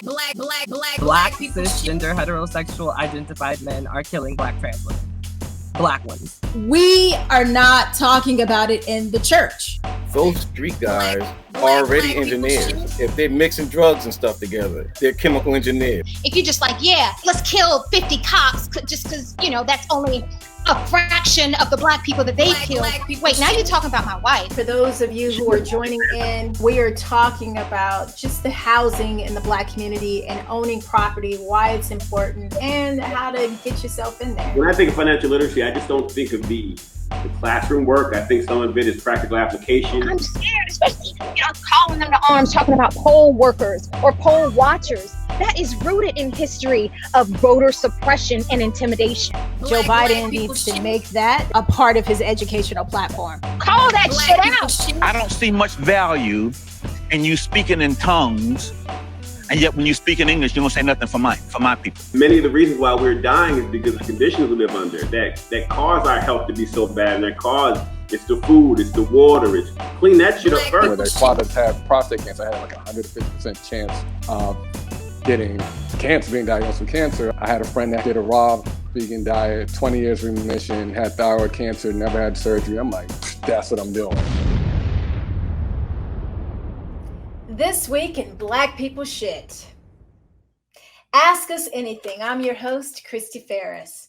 Black cisgender heterosexual identified men are killing Black trans women. Black ones. We are not talking about it in the church. Those street guys are already engineers. If they're mixing drugs and stuff together, they're chemical engineers. If you're just like, yeah, let's kill 50 cops just because, that's only a fraction of the Black people that they killed. Wait, now you're talking about my wife. For those of you who are joining in, we are talking about just the housing in the Black community and owning property, why it's important, and how to get yourself in there. When I think of financial literacy, I just don't think of the classroom work. I think some of it is practical application. I'm scared, especially, calling them to arms, talking about poll workers or poll watchers. That is rooted in history of voter suppression and intimidation. Joe Biden needs to make that a part of his educational platform. Call that shit out. I don't see much value in you speaking in tongues, and yet when you speak in English, you don't say nothing for my people. Many of the reasons why we're dying is because of the conditions we live under that cause our health to be so bad, and that cause it's the food, it's the water, it's clean that shit up first. When their fathers had prostate cancer, I had like a 150% chance of getting cancer, being diagnosed with cancer. I had a friend that did a raw vegan diet, 20 years remission, had thyroid cancer, never had surgery. I'm like, that's what I'm doing. This week in Black People Shit. Ask us anything. I'm your host, Chrystee Pharris.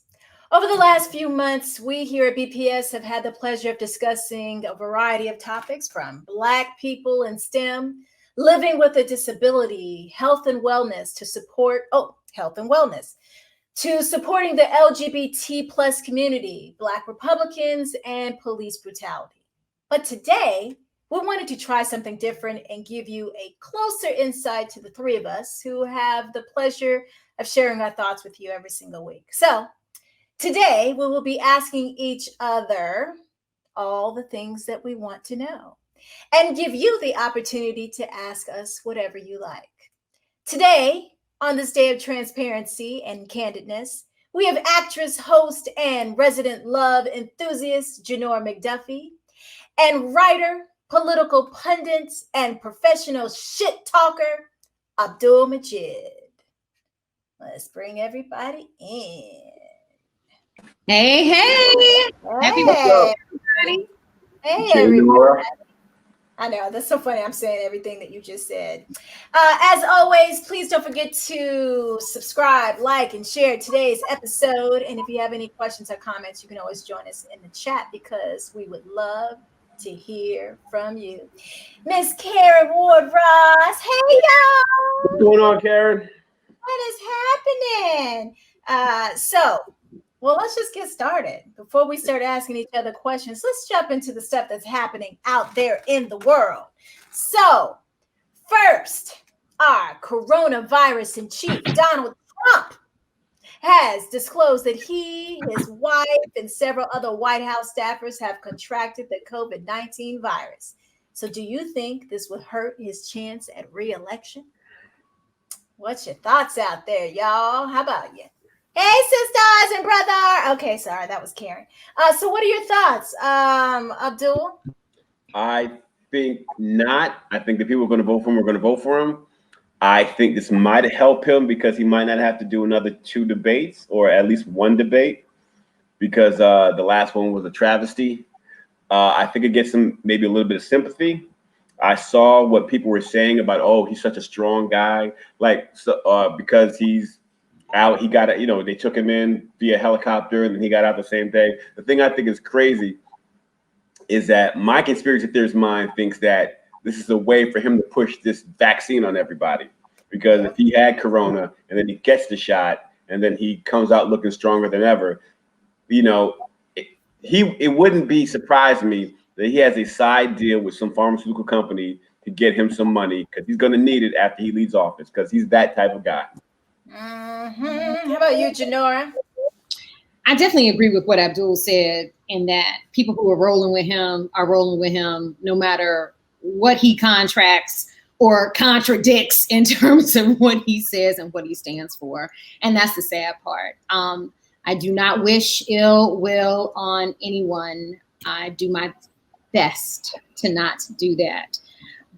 Over the last few months, we here at BPS have had the pleasure of discussing a variety of topics from Black people in STEM, living with a disability, health and wellness, to supporting the LGBT plus community, Black Republicans, and police brutality. But today, we wanted to try something different and give you a closer insight to the three of us who have the pleasure of sharing our thoughts with you every single week. So today, we will be asking each other all the things that we want to know, and give you the opportunity to ask us whatever you like. Today, on this day of transparency and candidness, we have actress, host, and resident love enthusiast Janora McDuffie, and writer, political pundit, and professional shit talker Abdul Majid. Let's bring everybody in. Hey. Happy birthday, everybody. Hey, everybody. I know, that's so funny. I'm saying everything that you just said. As always, please don't forget to subscribe, like, and share today's episode. And if you have any questions or comments, you can always join us in the chat because we would love to hear from you. Miss Karen Ward-Ross. Hey, y'all. What's going on, Karen? What is happening? Well, let's just get started. Before we start asking each other questions, let's jump into the stuff that's happening out there in the world. So, first, our coronavirus in chief, Donald Trump, has disclosed that he, his wife, and several other White House staffers have contracted the COVID-19 virus. So, do you think this would hurt his chance at re-election? What's your thoughts out there, y'all? How about you? Hey, sisters and brother. Okay, sorry, that was Karen. So what are your thoughts, Abdul? I think not. I think the people who are going to vote for him are going to vote for him. I think this might help him because he might not have to do another 2 debates, or at least 1 debate, because the last one was a travesty. I think it gets him maybe a little bit of sympathy. I saw what people were saying about, oh, he's such a strong guy, because he's out, he got they took him in via helicopter and then he got out the same day. The thing I think is crazy is that my conspiracy theorist mind thinks that this is a way for him to push this vaccine on everybody. Because if he had corona and then he gets the shot and then he comes out looking stronger than ever, it wouldn't be surprising me that he has a side deal with some pharmaceutical company to get him some money, because he's going to need it after he leaves office, because he's that type of guy. Mm-hmm. How about you, Janora? I definitely agree with what Abdul said, in that people who are rolling with him no matter what he contracts or contradicts in terms of what he says and what he stands for. And that's the sad part. I do not wish ill will on anyone. I do my best to not do that.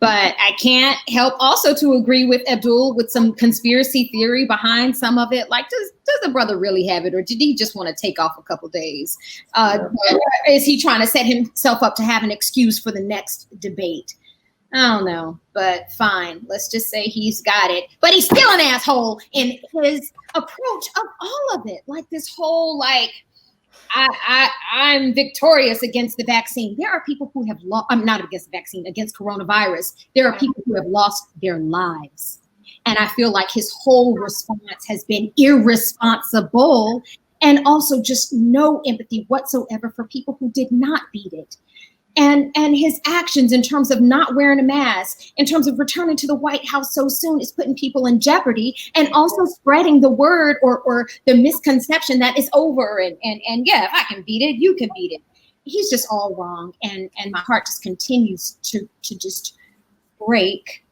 But I can't help also to agree with Abdul with some conspiracy theory behind some of it. Like, does the brother really have it, or did he just want to take off a couple days? Is he trying to set himself up to have an excuse for the next debate? I don't know, but fine. Let's just say he's got it. But he's still an asshole in his approach of all of it. Like this whole, like, I'm victorious against the vaccine. There are people who have lost, I'm not against the vaccine, against coronavirus. There are people who have lost their lives. And I feel like his whole response has been irresponsible and also just no empathy whatsoever for people who did not beat it. And his actions in terms of not wearing a mask, in terms of returning to the White House so soon is putting people in jeopardy, and also spreading the word or the misconception that it's over and yeah, if I can beat it, you can beat it. He's just all wrong. And my heart just continues to just break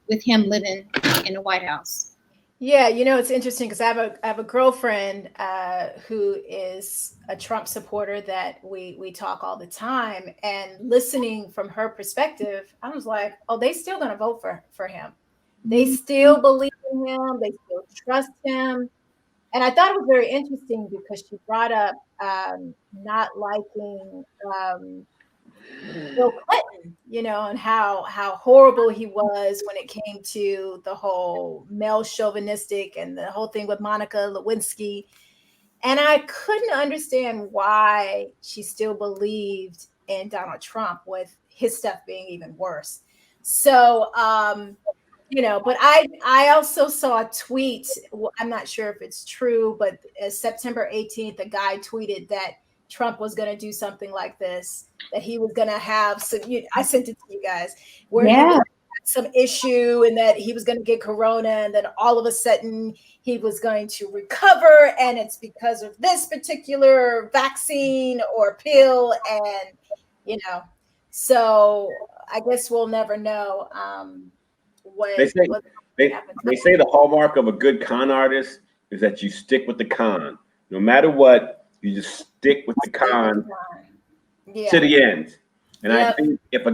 with him living in the White House. Yeah, you know, it's interesting because I have a girlfriend who is a Trump supporter that we talk all the time, and listening from her perspective, I was like, oh, they still gonna vote for him. They still believe in him. They still trust him. And I thought it was very interesting because she brought up not liking Bill Clinton, you know, and how horrible he was when it came to the whole male chauvinistic and the whole thing with Monica Lewinsky. And I couldn't understand why she still believed in Donald Trump with his stuff being even worse. So, you know, but I also saw a tweet. I'm not sure if it's true, but September 18th, a guy tweeted that Trump was going to do something like this, that he was going to have some, I sent it to you guys, where he was some issue and that he was going to get corona, and then all of a sudden he was going to recover, and it's because of this particular vaccine or pill. And, you know, so I guess we'll never know what they say the hallmark of a good con artist is that you stick with the con. No matter what, you just stick with the con to the end. And I think if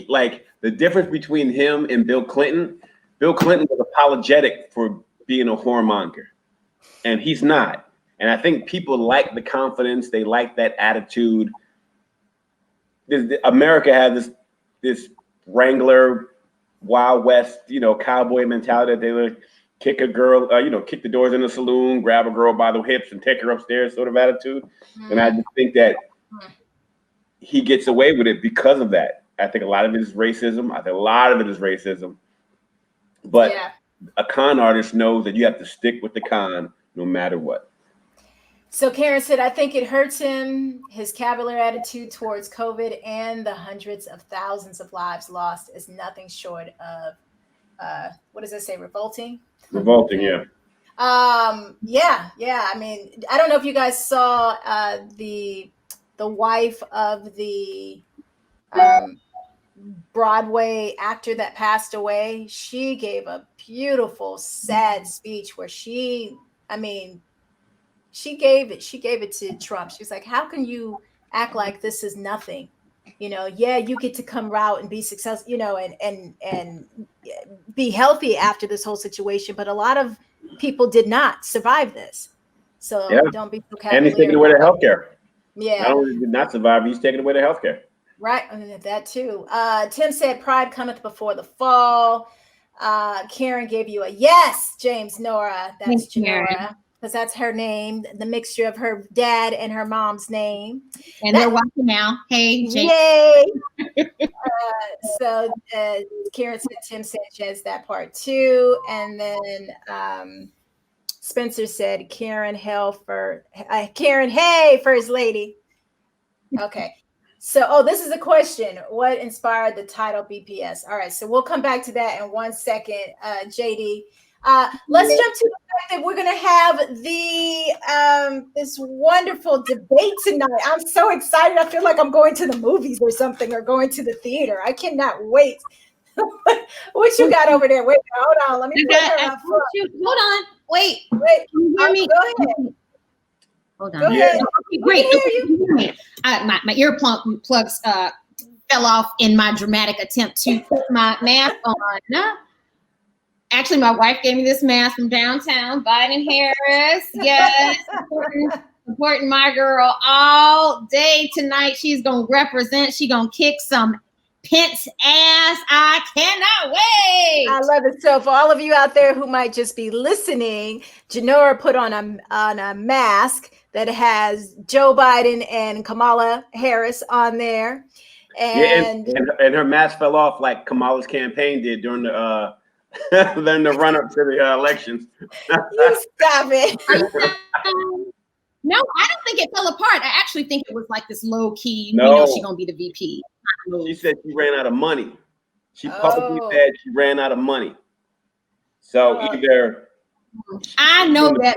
like the difference between him and Bill Clinton was apologetic for being a whoremonger, and he's not. And I think people like the confidence. They like that attitude. America has this Wrangler, Wild West, cowboy mentality that they like kick a girl, kick the doors in the saloon, grab a girl by the hips and take her upstairs sort of attitude. And I just think that he gets away with it because of that. I think a lot of it is racism. But a con artist knows that you have to stick with the con no matter what. So Karen said, I think it hurts him, his cavalier attitude towards COVID and the hundreds of thousands of lives lost is nothing short of, what does it say, revolting? Revolting, yeah. Yeah. I mean, I don't know if you guys saw the wife of the Broadway actor that passed away. She gave a beautiful, sad speech where she gave it to Trump. She was like, how can you act like this is nothing? You get to come out and be successful, and be healthy after this whole situation. But a lot of people did not survive this. So don't be so cavalier. And he's taking away their healthcare. Yeah. Not only did not survive, he's taking away their healthcare. Right. That too. Tim said pride cometh before the fall. Karen gave you a yes, James Nora. That's Janora, because that's her name, the mixture of her dad and her mom's name. And they're watching now. Hey, James. Yay. So Karen said Tim Sanchez that part too. And then Spencer said Karen hey, First Lady. Okay. So, this is a question. What inspired the title BPS? All right. So we'll come back to that in 1 second, JD. Let's jump to the fact that we're going to have this wonderful debate tonight. I'm so excited. I feel like I'm going to the movies or something, or going to the theater. I cannot wait. What you got over there? Wait, hold on. Let me put her up front. Hold on. Wait. Can you hear me? Go ahead. Hold on. Go ahead. Okay, great. My earplugs fell off in my dramatic attempt to put my mask on. Actually, my wife gave me this mask from downtown, Biden-Harris. Yes, supporting my girl all day tonight. She's going to represent. She's going to kick some Pence ass. I cannot wait. I love it. So for all of you out there who might just be listening, Janora put on a mask that has Joe Biden and Kamala Harris on there. And her mask fell off like Kamala's campaign did during the then the run up to the elections. You stop it. No, I don't think it fell apart. I actually think it was like this low key. No. We know she's gonna be the VP. She said she ran out of money. She publicly said she ran out of money. So either I know that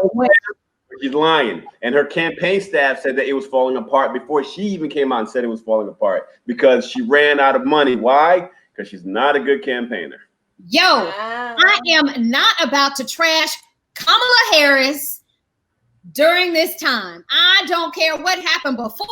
she's lying, and her campaign staff said that it was falling apart before she even came out and said it was falling apart because she ran out of money. Why? Because she's not a good campaigner. Yo, I am not about to trash Kamala Harris during this time. I don't care what happened before.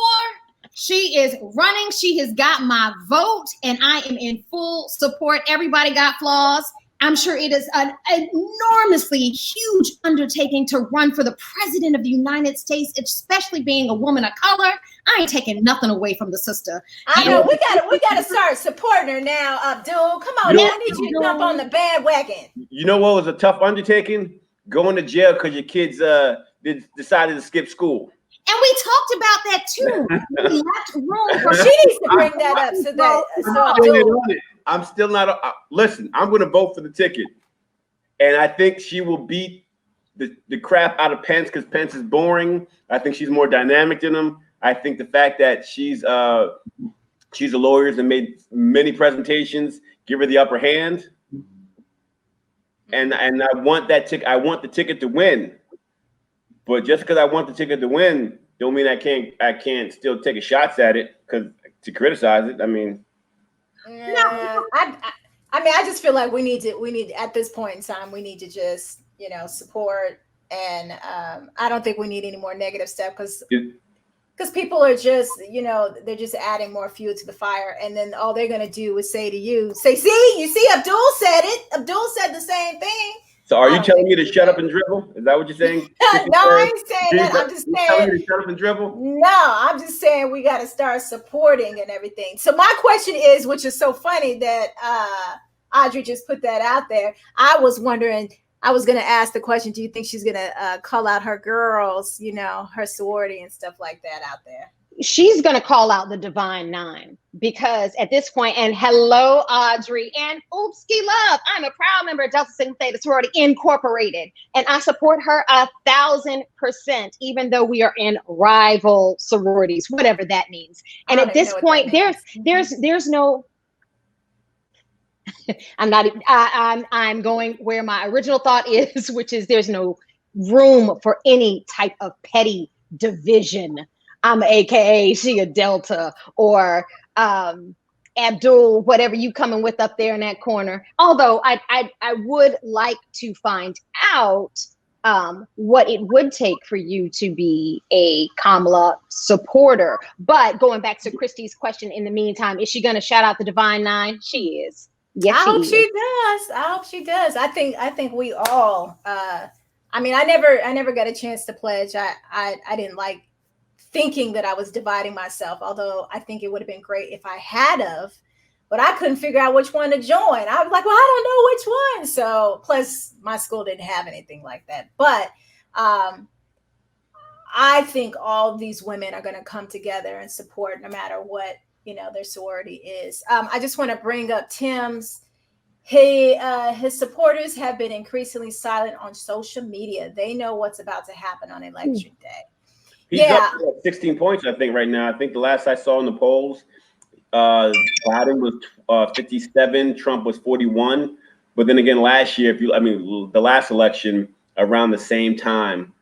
She is running. She has got my vote, and I am in full support. Everybody got flaws. I'm sure it is an enormously huge undertaking to run for the president of the United States, especially being a woman of color. I ain't taking nothing away from the sister. I know we gotta start supporting her now, Abdul. Come on, I need you to jump on the bandwagon. You know what was a tough undertaking? Going to jail because your kids decided to skip school. And we talked about that too. We left room for she needs to bring that up. I'm still not. Listen, I'm going to vote for the ticket, and I think she will beat the crap out of Pence because Pence is boring. I think she's more dynamic than him. I think the fact that she's a lawyer and made many presentations give her the upper hand. And I want that ticket. I want the ticket to win. But just because I want the ticket to win, don't mean I can't still take a shots at it to criticize it. I mean. No, I just feel like we need at this point in time, we need to just, support. And I don't think we need any more negative stuff because people are just, they're just adding more fuel to the fire. And then all they're going to do is say, you see, Abdul said it. Abdul said the same thing. So are you telling me to shut up and dribble? Is that what you're saying? No, I ain't saying that. I'm just saying. Telling me to shut up and dribble? No, I'm just saying we got to start supporting and everything. So my question is, which is so funny that Audrey just put that out there. I was wondering, I was going to ask the question, do you think she's going to call out her girls, her sorority and stuff like that out there? She's going to call out the Divine Nine because at this point, and hello, Audrey, and oopski love, I'm a proud member of Delta Sigma Theta Sorority Incorporated, and I support her 1,000%, even though we are in rival sororities, whatever that means. And at this point, there's no. I'm going where my original thought is, which is there's no room for any type of petty division. I'm AKA she a Delta or Abdul, whatever you coming with up there in that corner. Although I would like to find out what it would take for you to be a Kamala supporter. But going back to Chrystee's question, in the meantime, is she going to shout out the Divine Nine? She is. Yes, I hope she does. I think we all. I never got a chance to pledge. I didn't like thinking that I was dividing myself, although I think it would have been great if I had of, but I couldn't figure out which one to join. I was like, well, I don't know which one. So plus my school didn't have anything like that. But I think all of these women are going to come together and support no matter what, their sorority is. I just want to bring up Tim's. His supporters have been increasingly silent on social media. They know what's about to happen on election day. He's up to 16 points, I think, right now. I think the last I saw in the polls, Biden was 57, Trump was 41. But then again, last year, the last election around the same time,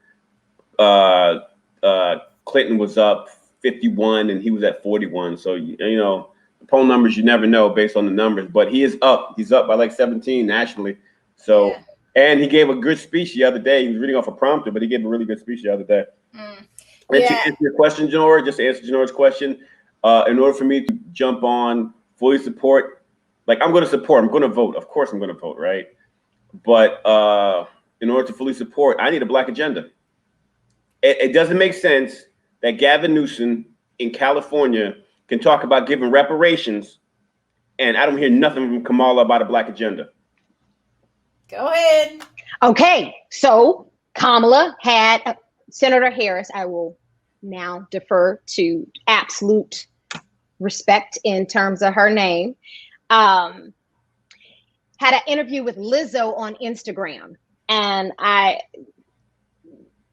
Clinton was up 51 and he was at 41. So, the poll numbers, you never know based on the numbers, but he is up. He's up by like 17 nationally. So, and he gave a good speech the other day. He was reading off a prompter, but he gave a really good speech the other day. To answer your question, Janora, just to answer Janora's question, in order for me to jump on, fully support, like I'm going to support, I'm going to vote. Of course I'm going to vote, right? But in order to fully support, I need a black agenda. It doesn't make sense that Gavin Newsom in California can talk about giving reparations, and I don't hear nothing from Kamala about a black agenda. Go ahead. Okay, so Kamala had Senator Harris. I will now defer to absolute respect in terms of her name. Had an interview with Lizzo on Instagram, and I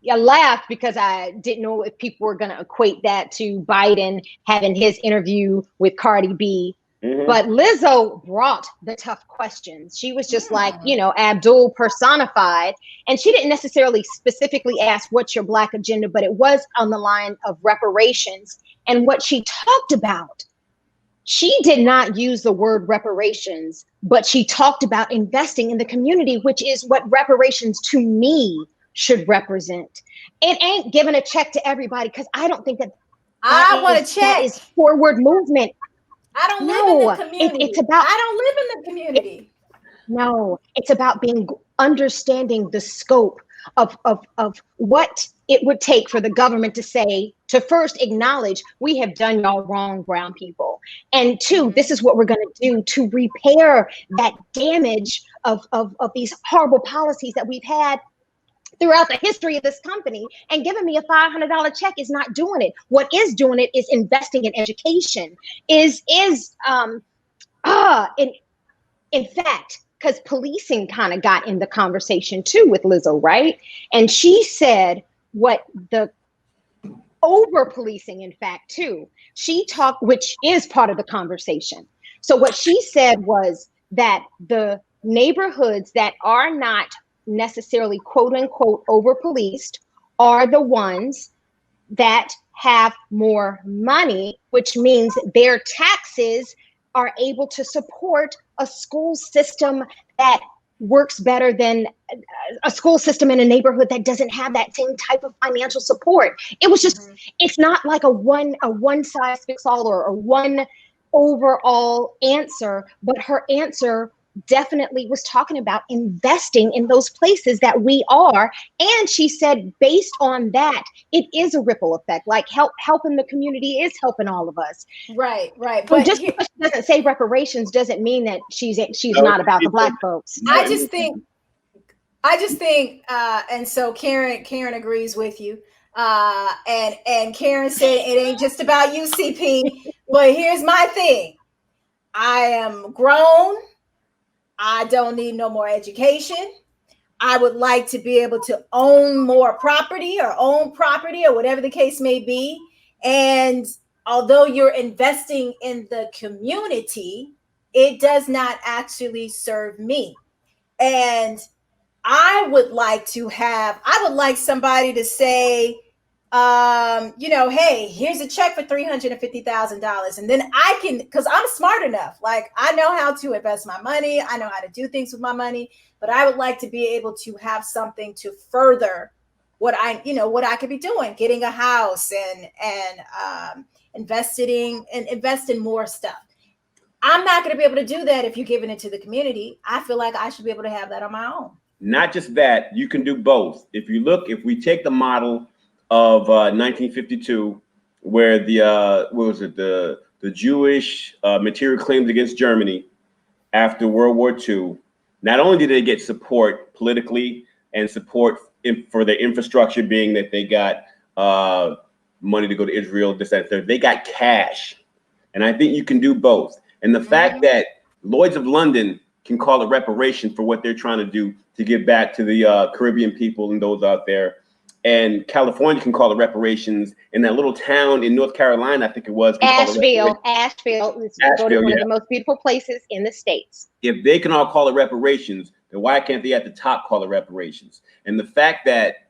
laughed because I didn't know if people were going to equate that to Biden having his interview with Cardi B. Mm-hmm. But Lizzo brought the tough questions. She was just like, you know, Abdul personified. And she didn't necessarily specifically ask, what's your black agenda? But it was on the line of reparations. And what she talked about, she did not use the word reparations, but she talked about investing in the community, which is what reparations to me should represent. It ain't giving a check to everybody, because I don't think that I want a check. That is forward movement. I don't live in the community. It's about, I don't live in the community. No, it's about understanding the scope of what it would take for the government to say, to first acknowledge, we have done y'all wrong, brown people. And two, this is what we're going to do to repair that damage of these horrible policies that we've had throughout the history of this company. And giving me a $500 check is not doing it. What is doing it is investing in education, in fact, because policing kind of got in the conversation too with Lizzo, right? And she said what the over policing, in fact, too, she talked, which is part of the conversation. So what she said was that the neighborhoods that are not necessarily quote unquote over policed are the ones that have more money, which means their taxes are able to support a school system that works better than a school system in a neighborhood that doesn't have that same type of financial support. It was just, it's not like a one size fits all or one overall answer, but her answer definitely was talking about investing in those places that we are. And she said, based on that, it is a ripple effect. Like helping the community is helping all of us. Right. But just because she doesn't say reparations doesn't mean that she's not about the black folks. I just think, and so Karen agrees with you. And Karen said it ain't just about UCP, but here's my thing. I am grown. I don't need no more education. I would like to be able to own more property or whatever the case may be. And although you're investing in the community, it does not actually serve me. And I would like somebody to say, hey, here's a check for $350,000. And then I can, because I'm smart enough, like I know how to invest my money. I know how to do things with my money, but I would like to be able to have something to further what I could be doing, getting a house and invest in more stuff. I'm not going to be able to do that if you're giving it to the community. I feel like I should be able to have that on my own. Not just that, you can do both. If we take the model of 1952, where the Jewish material claims against Germany after World War II, not only did they get support politically and support for their infrastructure, being that they got money to go to Israel, this, that, third, they got cash. And I think you can do both. And the fact that Lloyd's of London can call it reparation for what they're trying to do to give back to the Caribbean people and those out there, and California can call it reparations, and that little town in North Carolina, I think it was. Asheville is one of the most beautiful places in the States. If they can all call it reparations, then why can't they at the top call it reparations? And the fact that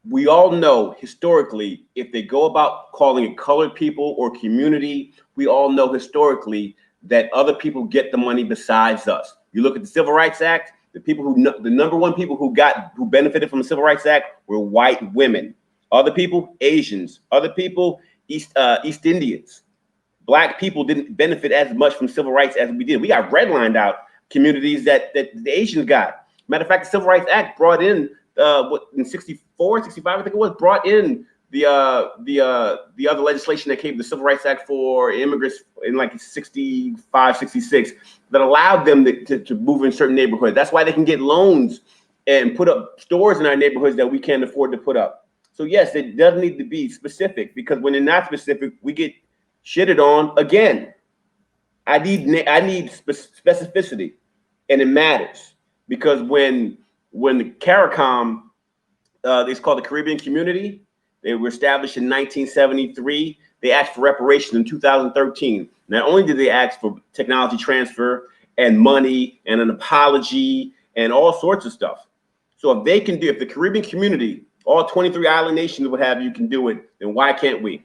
we all know historically, if they go about calling it colored people or community, we all know historically that other people get the money besides us. You look at the Civil Rights Act, the number one people who benefited from the Civil Rights Act were white women. Other people, Asians. Other people, East Indians. Black people didn't benefit as much from civil rights as we did. We got redlined out communities that the Asians got. Matter of fact, the Civil Rights Act brought in in 64, 65, I think it was, brought in the other legislation that came, the Civil Rights Act for immigrants in like 65, 66, that allowed them to move in certain neighborhoods. That's why they can get loans and put up stores in our neighborhoods that we can't afford to put up. So yes, it does need to be specific, because when they're not specific, we get shitted on again. I need specificity, and it matters, because when the CARICOM, it's called the Caribbean Community, they were established in 1973. They asked for reparations in 2013. Not only did they ask for technology transfer and money and an apology and all sorts of stuff. So if they can do, if the Caribbean community, all 23 island nations, what have you, can do it, then why can't we?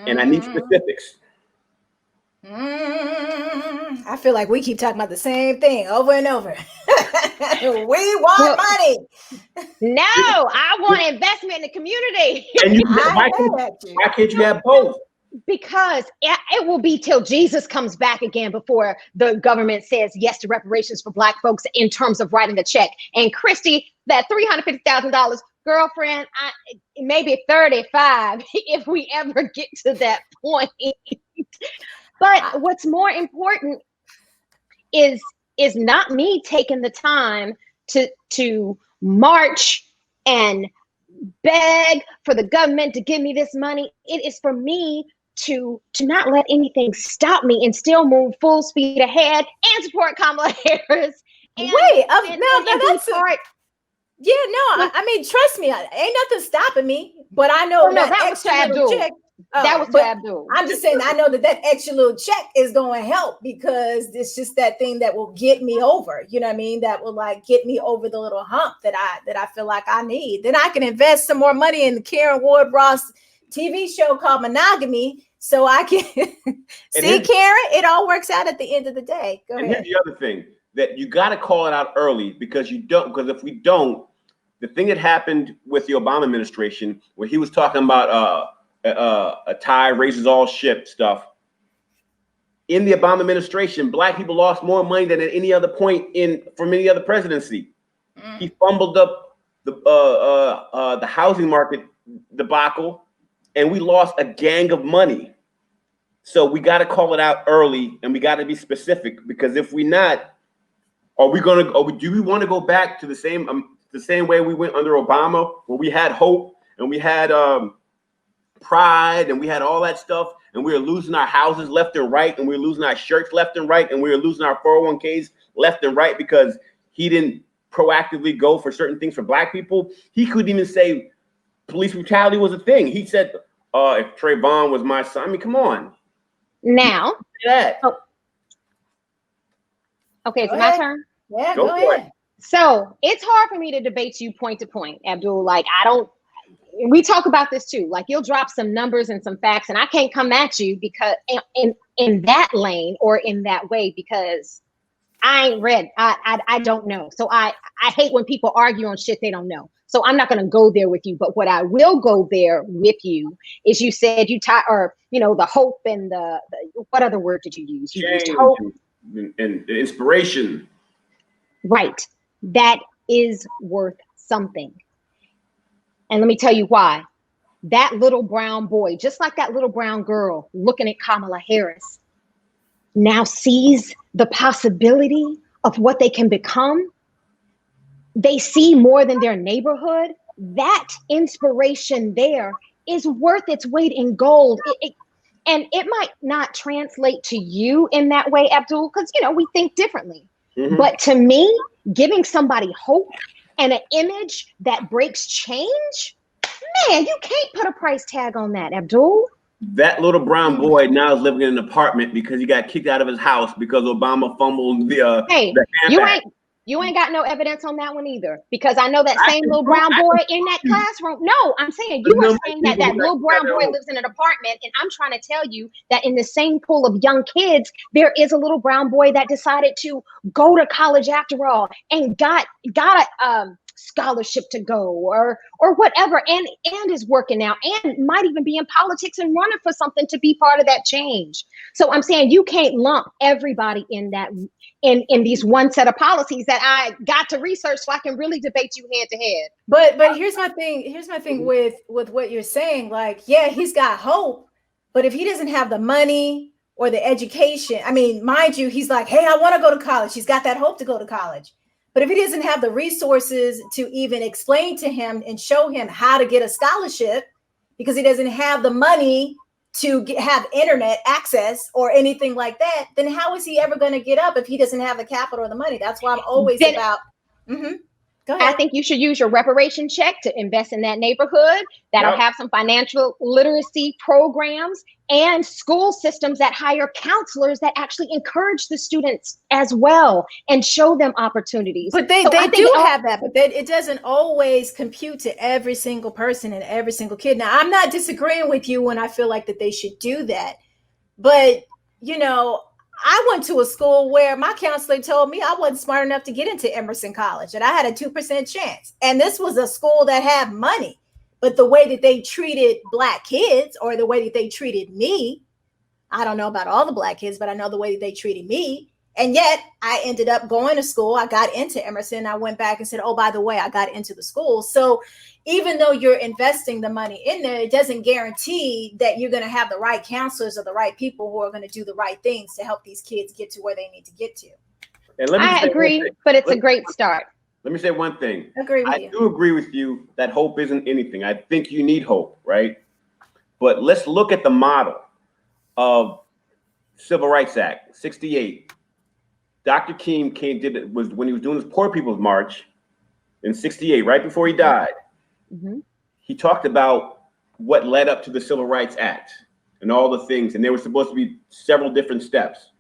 And I need specifics. I feel like we keep talking about the same thing over and over. We want money. No, I want investment in the community. And why can't you have both? Because it will be till Jesus comes back again before the government says yes to reparations for Black folks in terms of writing a check. And Chrystee, that $350,000, girlfriend, maybe 35 if we ever get to that point. But what's more important is not me taking the time to march and beg for the government to give me this money. It is for me to not let anything stop me and still move full speed ahead and support Kamala Harris. I mean, trust me, ain't nothing stopping me. But I know that extra little check. That was to Abdul. I'm just saying, I know that extra little check is going to help, because it's just that thing that will get me over. You know what I mean? That will like get me over the little hump that I feel like I need. Then I can invest some more money in the Karen Ward Ross TV show called Monogamy, so I can see Karen. It all works out at the end of the day. Go ahead. Here's the other thing, that you got to call it out early, because if we don't, the thing that happened with the Obama administration, where he was talking about a tide raises all ship stuff. In the Obama administration, Black people lost more money than at any other point from any other presidency. He fumbled up the housing market debacle, and we lost a gang of money. So we got to call it out early, and we got to be specific, because if we not, do we want to go back to the same way we went under Obama, where we had hope and we had pride and we had all that stuff, and we were losing our houses left and right, and we were losing our shirts left and right, and we were losing our 401ks left and right, because he didn't proactively go for certain things for Black people? He couldn't even say police brutality was a thing. He said, if Trayvon was my son. I mean, come on. Now. Yeah. Oh. Okay, it's my turn. Yeah, go ahead. So it's hard for me to debate you point to point, Abdul. Like, we talk about this too. Like, you'll drop some numbers and some facts, and I can't come at you because in that lane or in that way, because I ain't read. I don't know. So I hate when people argue on shit they don't know. So I'm not going to go there with you. But what I will go there with you is, you said the hope and the what other word did you use? You used hope and inspiration. Right. That is worth something. And let me tell you why. That little brown boy, just like that little brown girl looking at Kamala Harris, now sees the possibility of what they can become. They see more than their neighborhood. That inspiration there is worth its weight in gold. And it might not translate to you in that way, Abdul, because we think differently. Mm-hmm. But to me, giving somebody hope and an image that breaks change, man, you can't put a price tag on that, Abdul. That little brown boy now is living in an apartment because he got kicked out of his house because Obama fumbled the you ain't got no evidence on that one either, because I know that same little brown boy in that classroom. No, I'm saying you were saying that little brown boy lives in an apartment, and I'm trying to tell you that in the same pool of young kids, there is a little brown boy that decided to go to college after all and got a scholarship to go or whatever, and is working now and might even be in politics and running for something to be part of that change. So I'm saying you can't lump everybody in that in these one set of policies that I got to research so I can really debate you head to head. But here's my thing with what you're saying. Like, yeah, he's got hope, but if he doesn't have the money or the education, I mean, mind you, he's like, hey, I want to go to college. He's got that hope to go to college. But if he doesn't have the resources to even explain to him and show him how to get a scholarship, because he doesn't have the money to have internet access or anything like that, then how is he ever going to get up if he doesn't have the capital or the money? That's why I'm always about. Go ahead. I think you should use your reparation check to invest in that neighborhood that'll have some financial literacy programs and school systems that hire counselors that actually encourage the students as well and show them opportunities. But they do have that, but it doesn't always compute to every single person and every single kid. Now, I'm not disagreeing with you when I feel like that they should do that. But, you know, I went to a school where my counselor told me I wasn't smart enough to get into Emerson College, and I had a 2% chance. And this was a school that had money, but the way that they treated Black kids, or the way that they treated me, I don't know about all the Black kids, but I know the way that they treated me. And yet I ended up going to school. I got into Emerson. I went back and said, oh, by the way, I got into the school. So even though you're investing the money in there, it doesn't guarantee that you're going to have the right counselors or the right people who are going to do the right things to help these kids get to where they need to get to. And let me I agree, but it's a great start. Let me say one thing. I do agree with you that hope isn't anything. I think you need hope, right? But let's look at the model of Civil Rights Act, 68. Dr. King was when he was doing his Poor People's March in 68, right before he died. He talked about what led up to the Civil Rights Act and all the things, and there were supposed to be several different steps.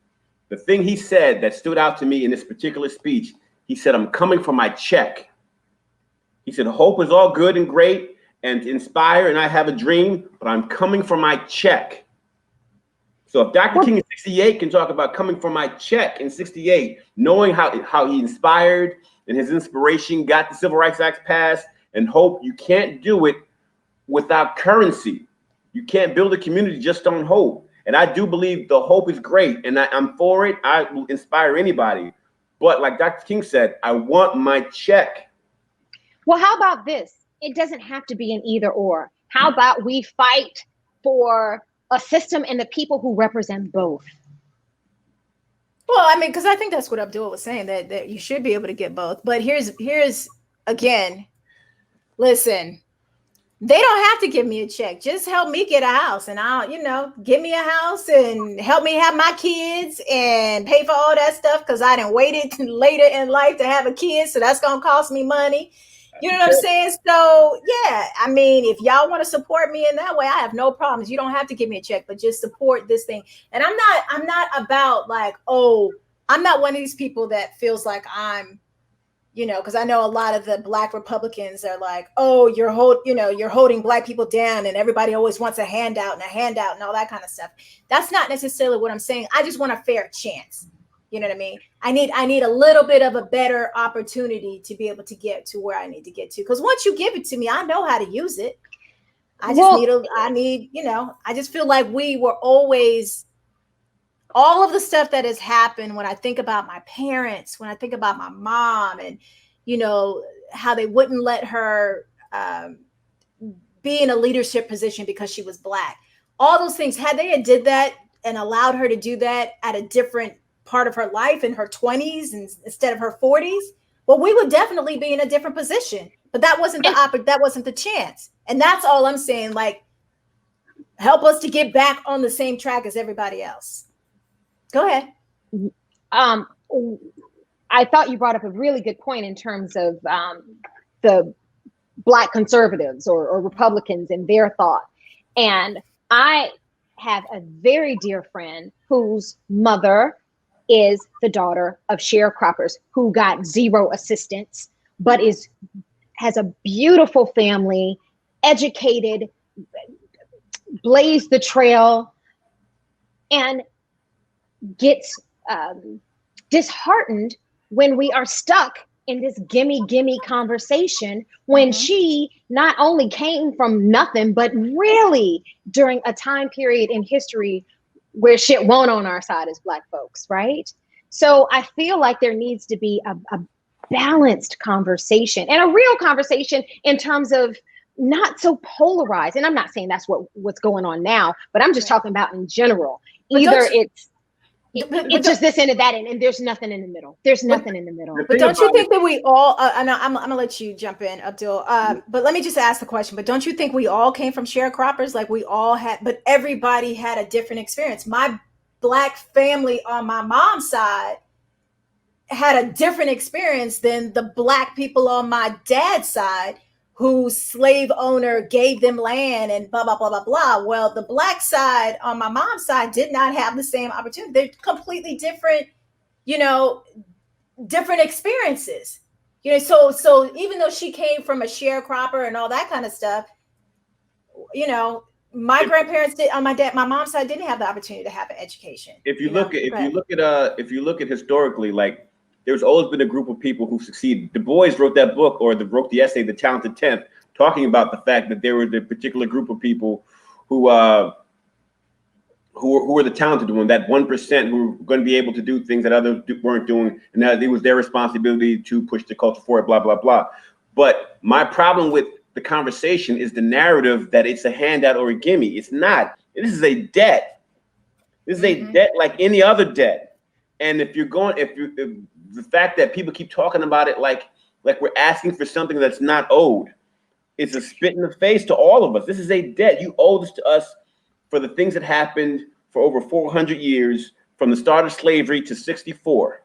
The thing he said that stood out to me in this particular speech, he said, I'm coming for my check. He said, hope is all good and great and to inspire, and I have a dream, but I'm coming for my check. So if Dr. King in 68 can talk about coming for my check in 68, knowing how he inspired and his inspiration got the Civil Rights Act passed, and hope, you can't do it without currency. You can't build a community just on hope. And I do believe the hope is great, and I'm for it. I will inspire anybody. But like Dr. King said, I want my check. Well, how about this? It doesn't have to be an either or. How about we fight for a system and the people who represent both? Well, I mean, because I think that's what Abdul was saying, that you should be able to get both. But here's again, listen, they don't have to give me a check. Just help me get a house, and I'll, give me a house and help me have my kids and pay for all that stuff, because I done waited later in life to have a kid, so that's gonna cost me money. You know what I'm saying? So yeah, I mean, if y'all want to support me in that way, I have no problems. You don't have to give me a check, but just support this thing. And I'm not about like, oh, I'm not one of these people that feels like I'm, because I know a lot of the Black Republicans are like, oh, you're holding Black people down, and everybody always wants a handout and all that kind of stuff. That's not necessarily what I'm saying. I just want a fair chance. You know what I mean? I need a little bit of a better opportunity to be able to get to where I need to get to. Because once you give it to me, I know how to use it. I just feel like we were always, all of the stuff that has happened when I think about my parents, when I think about my mom, and, how they wouldn't let her be in a leadership position because she was Black. All those things, had they did that and allowed her to do that at a different part of her life in her 20s instead of her 40s, well, we would definitely be in a different position. But that wasn't the chance. And that's all I'm saying. Like, help us to get back on the same track as everybody else. Go ahead. I thought you brought up a really good point in terms of the Black conservatives or Republicans and their thought. And I have a very dear friend whose mother is the daughter of sharecroppers who got zero assistance, but has a beautiful family, educated, blazed the trail, and gets disheartened when we are stuck in this gimme conversation when she not only came from nothing, but really during a time period in history where shit won't on our side as Black folks, right? So I feel like there needs to be a balanced conversation and a real conversation in terms of not so polarized. And I'm not saying that's what's going on now, but I'm just talking about in general. Either it's just this and that, and there's nothing in the middle. There's nothing in the middle. But don't you think that we all, and I'm gonna let you jump in, Abdul, but let me just ask the question, but don't you think we all came from sharecroppers? Like we all had, but everybody had a different experience. My Black family on my mom's side had a different experience than the Black people on my dad's side, whose slave owner gave them land and blah, blah, blah, blah, blah. Well, the Black side on my mom's side did not have the same opportunity. They're completely different, different experiences. So even though she came from a sharecropper and all that kind of stuff, my grandparents did on my mom's side didn't have the opportunity to have an education. If you look at historically, like there's always been a group of people who succeeded. Du Bois wrote that book wrote the essay, The Talented 10th, talking about the fact that there was a particular group of people who were the talented one, that 1% who were going to be able to do things that others weren't doing, and that it was their responsibility to push the culture forward, blah, blah, blah. But my problem with the conversation is the narrative that it's a handout or a gimme. It's not. This is a debt. This is a debt like any other debt. And if the fact that people keep talking about it like we're asking for something that's not owed, it's a spit in the face to all of us. This is a debt. You owe this to us for the things that happened for over 400 years, from the start of slavery to 64.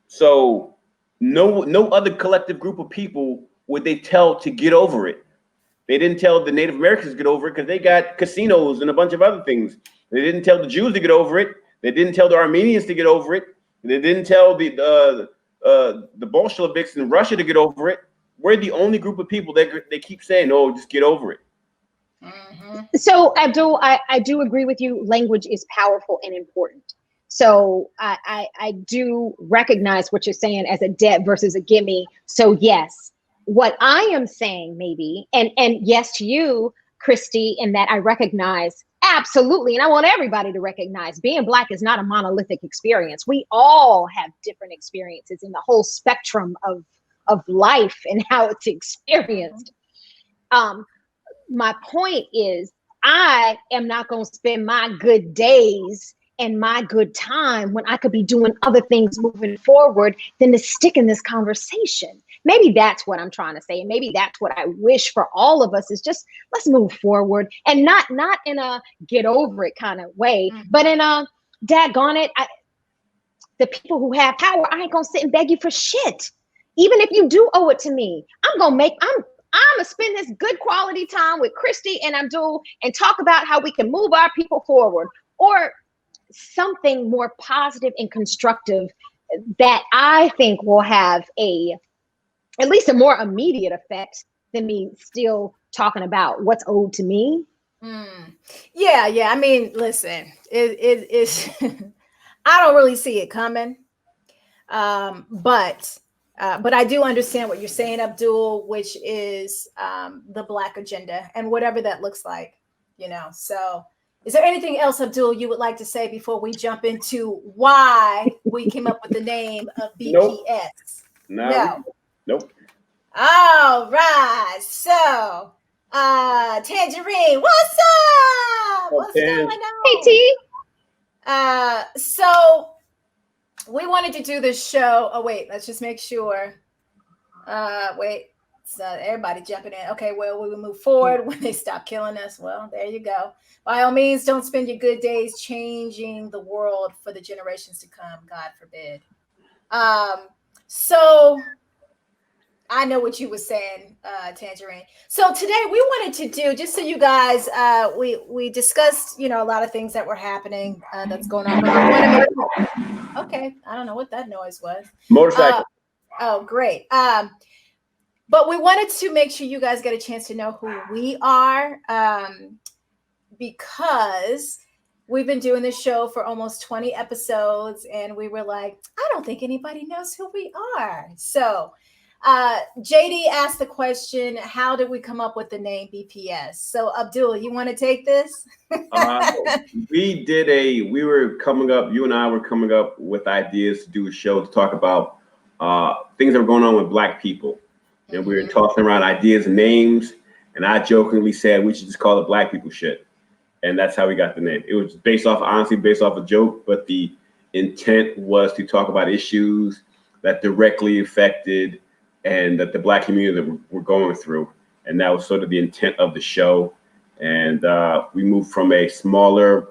So no other collective group of people would they tell to get over it. They didn't tell the Native Americans to get over it because they got casinos and a bunch of other things. They didn't tell the Jews to get over it. They didn't tell the Armenians to get over it. They didn't tell the Bolsheviks in Russia to get over it. We're the only group of people that they keep saying, "Oh, just get over it." So, Abdul, I do agree with you. Language is powerful and important. So I do recognize what you're saying as a debt versus a gimme. So yes, what I am saying maybe, and yes to you, Chrystee, in that I recognize absolutely, and I want everybody to recognize being Black is not a monolithic experience. We all have different experiences in the whole spectrum of life and how it's experienced. My point is, I am not going to spend my good days and my good time when I could be doing other things moving forward than to stick in this conversation. Maybe that's what I'm trying to say. And maybe that's what I wish for all of us is just let's move forward, and not in a get over it kind of way, but in a daggone it. The people who have power, I ain't going to sit and beg you for shit. Even if you do owe it to me, I'm going to spend this good quality time with Chrystee and Abdul and talk about how we can move our people forward, or something more positive and constructive that I think will have at least a more immediate effect than me still talking about what's owed to me. Yeah. I mean, listen, it's I don't really see it coming. But I do understand what you're saying, Abdul, which is the Black agenda and whatever that looks like, So is there anything else, Abdul, you would like to say before we jump into why we came up with the name of BPS? Nope. All right. So, Tangerine, what's up? What's going on? Hey, T. So we wanted to do this show. Oh, wait, let's just make sure. Wait, so everybody jumping in. Okay, well, we will move forward when they stop killing us. Well, there you go. By all means, don't spend your good days changing the world for the generations to come. God forbid. So I know what you were saying, Tangerine. So today we wanted to do, just so you guys, we discussed, a lot of things that were happening, that's going on. But we want to make, okay, I don't know what that noise was. Motorcycle. Oh, great. But we wanted to make sure you guys get a chance to know who we are, because we've been doing this show for almost 20 episodes, and we were like, I don't think anybody knows who we are. So JD asked the question, how did we come up with the name BPS? So Abdul, you want to take this? We were coming up, you and I were coming up with ideas to do a show to talk about things that were going on with Black people. And we were tossing around ideas and names, and I jokingly said we should just call it Black people shit. And that's how we got the name. It was honestly based off a joke, but the intent was to talk about issues that directly affected and that the Black community that we're going through. And that was sort of the intent of the show. And we moved from a smaller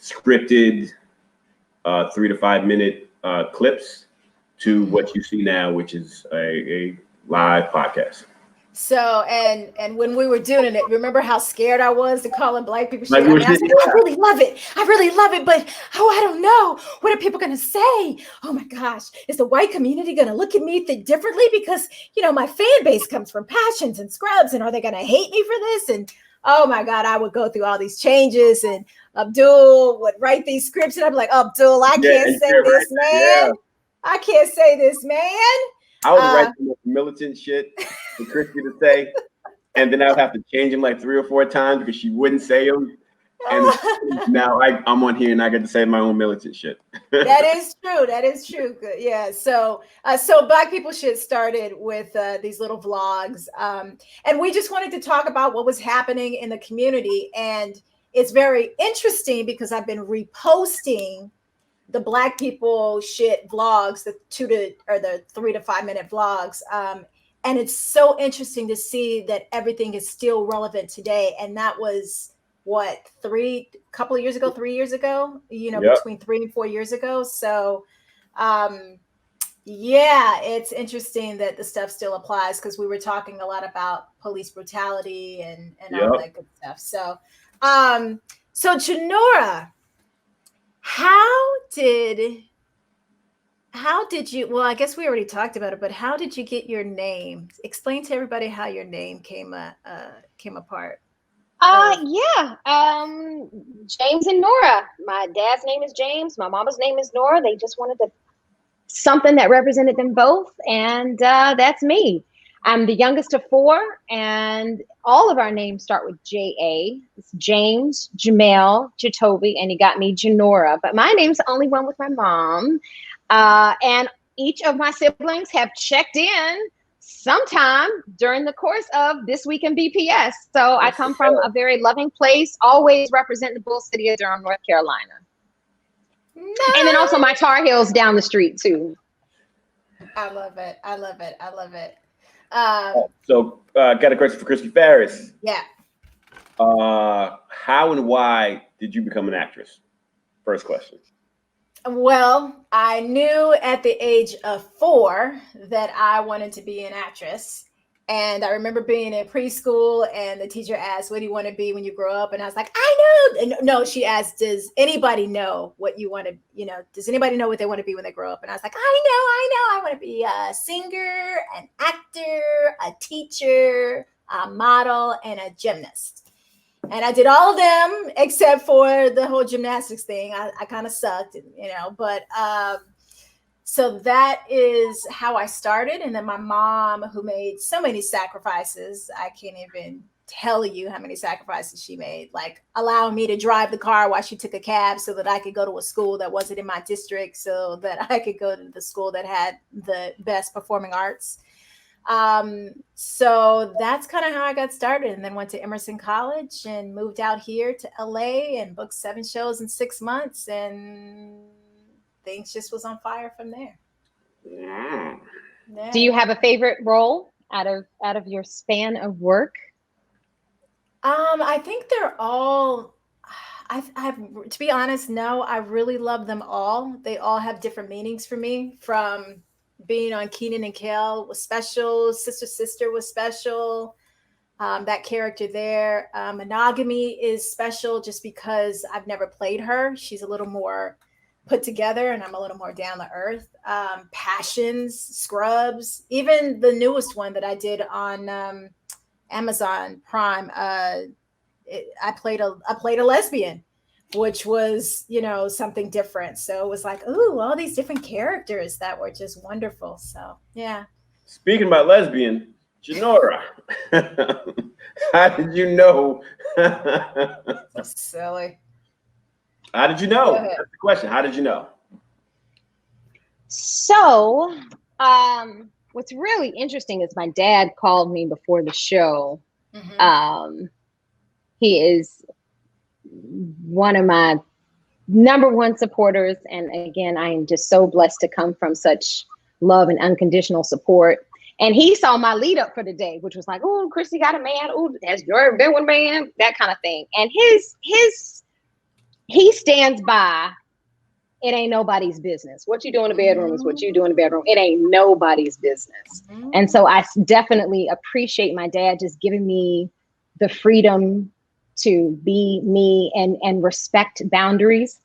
scripted 3 to 5 minute clips to what you see now, which is a live podcast. So, and when we were doing it, remember how scared I was to call it Black people shit? Like, I was like, I really love it, but I don't know. What are people going to say? Oh my gosh, is the white community going to look at me differently? Because, my fan base comes from Passions and Scrubs, and are they going to hate me for this? And oh my God, I would go through all these changes, and Abdul would write these scripts, and I'd be like, Abdul, I can't say this, man. Yeah. I can't say this, man. I would write the most militant shit for Chrystee to say, and then I would have to change them like 3 or 4 times because she wouldn't say them. And now I'm on here and I get to say my own militant shit. That is true. Good. Yeah. So Black people shit started with these little vlogs, and we just wanted to talk about what was happening in the community. And it's very interesting because I've been reposting the Black people shit vlogs, the 3 to 5 minute vlogs. And it's so interesting to see that everything is still relevant today. And that was what, 3 years ago, between 3 and 4 years ago. So, yeah, it's interesting that the stuff still applies because we were talking a lot about police brutality and all that good stuff. So, Janora, how did you, well, I guess we already talked about it, but how did you get your name? Explain to everybody how your name came apart. James and Nora. My dad's name is James. My mama's name is Nora. They just wanted something that represented them both. And that's me. I'm the youngest of 4, and all of our names start with J-A. It's James, Jamel, Jatobi, and you got me, Janora. But my name's the only one with my mom. And each of my siblings have checked in sometime during the course of This Week in BPS. So I come from a very loving place, always represent the Bull City of Durham, North Carolina. Nice. And then also my Tar Heels down the street too. I love it. So got a question for Chrystee Pharris. Yeah. How and why did you become an actress? First question. Well, I knew at the age of 4 that I wanted to be an actress. And I remember being in preschool and the teacher asked, what do you want to be when you grow up? And I was like, I know. And no, she asked, does anybody know what you want to, does anybody know what they want to be when they grow up? And I was like, I know. I want to be a singer, an actor, a teacher, a model, and a gymnast. And I did all of them except for the whole gymnastics thing. I kind of sucked, but so that is how I started. And then my mom, who made so many sacrifices, I can't even tell you how many sacrifices she made, like allowing me to drive the car while she took a cab so that I could go to a school that wasn't in my district, so that I could go to the school that had the best performing arts. So that's kind of how I got started, and then went to Emerson College and moved out here to LA and booked 7 shows in 6 months, and things just was on fire from there. Yeah. Yeah. Do you have a favorite role out of your span of work? I think they're all, I've to be honest, no, I really love them all. They all have different meanings for me. From being on Kenan and Kel was special. Sister was special. That character there. Monogamy is special just because I've never played her. She's a little more put together and I'm a little more down to earth. Passions, Scrubs, even the newest one that I did on Amazon Prime. I played a lesbian, which was, you know, something different. So it was like, ooh, all these different characters that were just wonderful. So yeah. Speaking about lesbian, Janora, how did you know? So silly. How did you know? That's the question. How did you know? So, what's really interesting is my dad called me before the show. He is one of my number one supporters. And again, I am just so blessed to come from such love and unconditional support. And he saw my lead up for the day, which was like, oh, Chrystee got a man. Oh, has you ever been with a man? That kind of thing. And he stands by, it ain't nobody's business. What you do in the bedroom is what you do in the bedroom. It ain't nobody's business. And so I definitely appreciate my dad just giving me the freedom to be me and respect boundaries.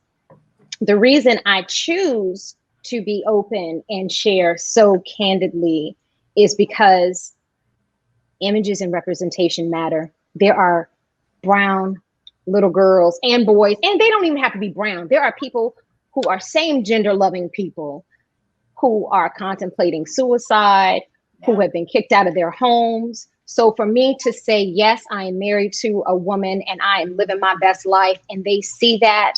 The reason I choose to be open and share so candidly is because images and representation matter. There are brown little girls and boys, and they don't even have to be brown. There are people who are same gender loving people who are contemplating suicide, who have been kicked out of their homes. So for me to say, yes, I am married to a woman and I am living my best life, and they see that,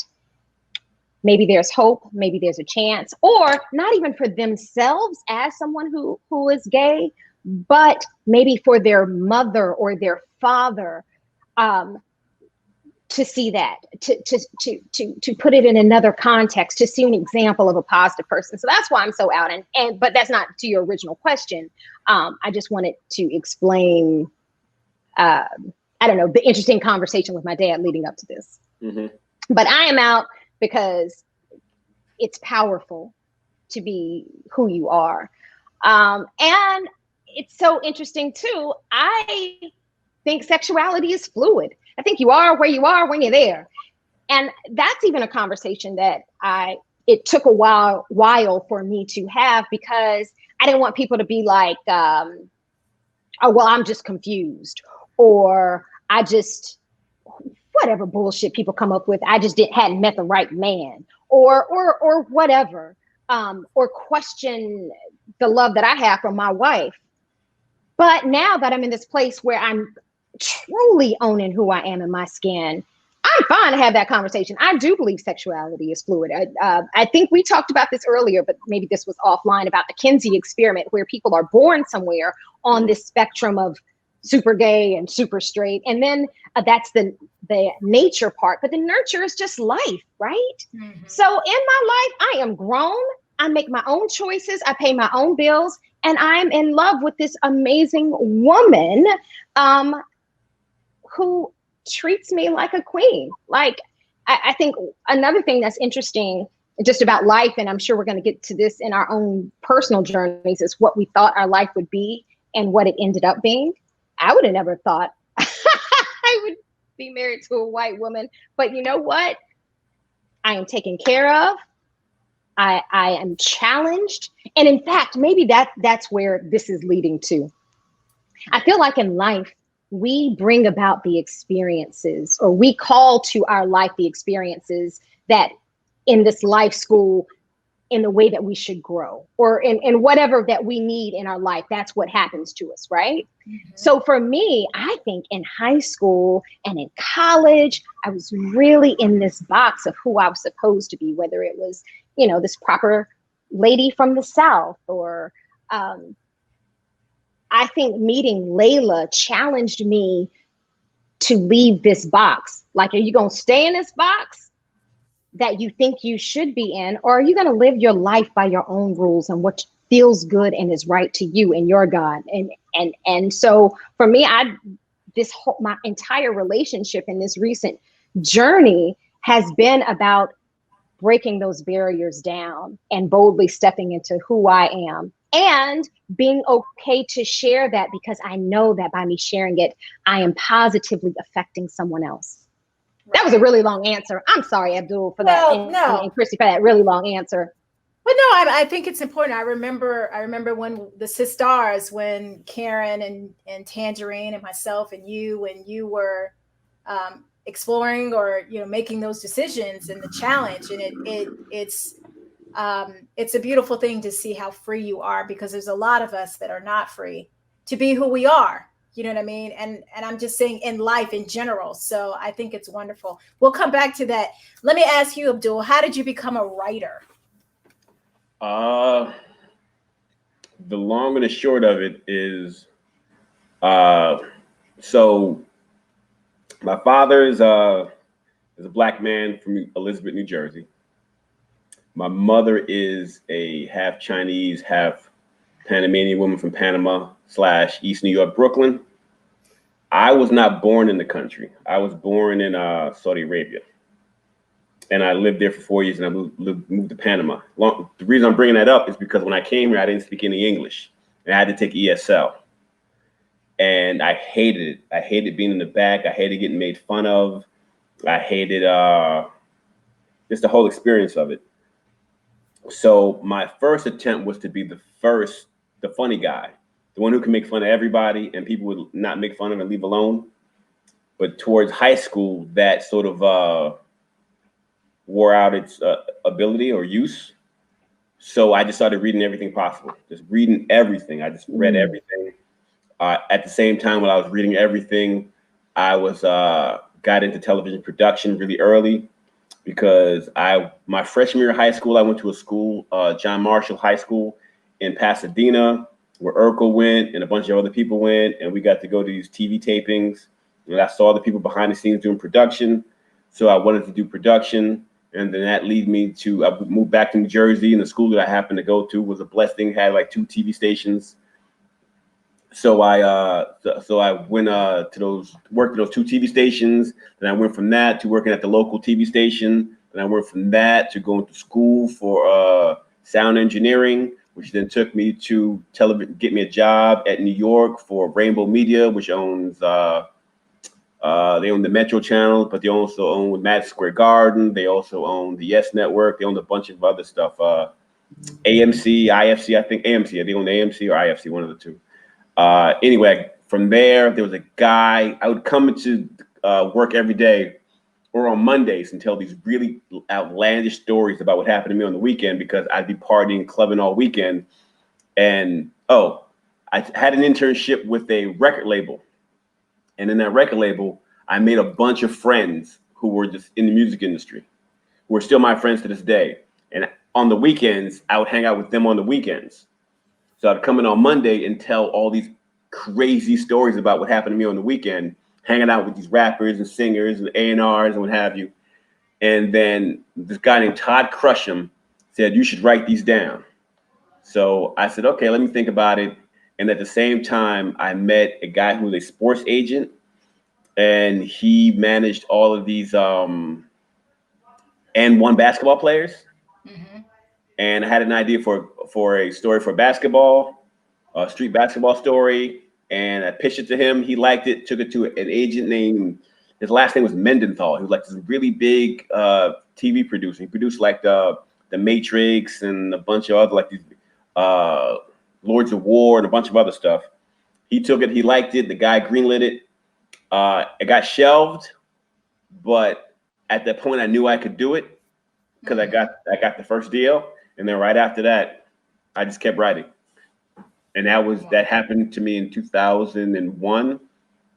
maybe there's hope, maybe there's a chance, or not even for themselves as someone who is gay, but maybe for their mother or their father, to see that, to put it in another context, to see an example of a positive person. So that's why I'm so out. But that's not to your original question. I just wanted to explain, I don't know, the interesting conversation with my dad leading up to this. But I am out because it's powerful to be who you are. And it's so interesting too. I think sexuality is fluid. I think you are where you are when you're there. And that's even a conversation that it took a while for me to have, because I didn't want people to be like, oh, well, I'm just confused, or I just, whatever bullshit people come up with, I just hadn't met the right man, or whatever, or question the love that I have from my wife. But now that I'm in this place where I'm truly owning who I am in my skin, I'm fine to have that conversation. I do believe sexuality is fluid. I think we talked about this earlier, but maybe this was offline, about the Kinsey experiment, where people are born somewhere on this spectrum of super gay and super straight. And then that's the nature part, but the nurture is just life, right? So in my life, I am grown. I make my own choices. I pay my own bills. And I'm in love with this amazing woman who treats me like a queen. Like, I think another thing that's interesting just about life, and I'm sure we're going to get to this in our own personal journeys, is what we thought our life would be and what it ended up being. I would have never thought I would be married to a white woman, but you know what? I am taken care of. I am challenged. And in fact, maybe that's where this is leading to. I feel like in life, we bring about the experiences, or we call to our life the experiences that in this life school, in the way that we should grow, or in whatever that we need in our life. That's what happens to us, right? So for me, I think in high school and in college, I was really in this box of who I was supposed to be, whether it was, you know, this proper lady from the South, or I think meeting Layla challenged me to leave this box. Like, are you going to stay in this box that you think you should be in, or are you going to live your life by your own rules and what feels good and is right to you and your God? And so for me, my entire relationship in this recent journey has been about breaking those barriers down and boldly stepping into who I am, and being okay to share that, because I know that by me sharing it, I am positively affecting someone else. Right. That was a really long answer. I'm sorry, Abdul, for that. And Chrystee, for that really long answer. But no, I think it's important. I remember when the sisters, when Karen and Tangerine and myself and you, when you were exploring or making those decisions and the challenge, and it's a beautiful thing to see how free you are, because there's a lot of us that are not free to be who we are. You know what I mean? And I'm just saying in life in general. So I think it's wonderful. We'll come back to that. Let me ask you, Abdul, how did you become a writer? The long and the short of it is, so my father is a black man from Elizabeth, New Jersey. My mother is a half Chinese, half Panamanian woman from Panama / East New York, Brooklyn. I was not born in the country. I was born in Saudi Arabia. And I lived there for 4 years, and I moved to Panama. The reason I'm bringing that up is because when I came here, I didn't speak any English, and I had to take ESL. And I hated it. I hated being in the back. I hated getting made fun of. I hated just the whole experience of it. So my first attempt was to be the funny guy, the one who can make fun of everybody and people would not make fun of and leave alone. But towards high school, that sort of wore out its ability or use. So I just started reading everything possible, just reading everything. I just read everything. At the same time, when I was reading everything, I got into television production really early, because my freshman year of high school, I went to a school, John Marshall High School in Pasadena, where Urkel went and a bunch of other people went, and we got to go to these TV tapings, and I saw the people behind the scenes doing production. So I wanted to do production, and then that led me to, I moved back to New Jersey, and the school that I happened to go to was a blessed thing, had like 2 TV stations. So I went to work at those 2 TV stations. Then I went from that to working at the local TV station. Then I went from that to going to school for sound engineering, which then took me to get me a job at New York for Rainbow Media, which owns they own the Metro Channel, but they also own Madison Square Garden. They also own the Yes Network. They own a bunch of other stuff. AMC, IFC, I think AMC. They own AMC or IFC, one of the two. Anyway, from there was a guy. I would come into work every day or on Mondays and tell these really outlandish stories about what happened to me on the weekend, because I'd be partying, clubbing all weekend. And I had an internship with a record label. And in that record label, I made a bunch of friends who were just in the music industry, who are still my friends to this day. And on the weekends, I would hang out with them on the weekends. So I'd come in on Monday and tell all these crazy stories about what happened to me on the weekend, hanging out with these rappers and singers and A&Rs and what have you. And then this guy named Todd Crusham said, "You should write these down." So I said, okay, let me think about it. And at the same time, I met a guy who was a sports agent, and he managed all of these N1 basketball players. Mm-hmm. And I had an idea for a story for basketball, a street basketball story. And I pitched it to him. He liked it, took it to an agent named, his last name was Mendenthal. He was like this really big TV producer. He produced like the Matrix and a bunch of other, like these Lords of War and a bunch of other stuff. He took it, he liked it. The guy greenlit it. It got shelved, but at that point I knew I could do it because I got the first deal. And then right after that, I just kept writing. And that happened to me in 2001.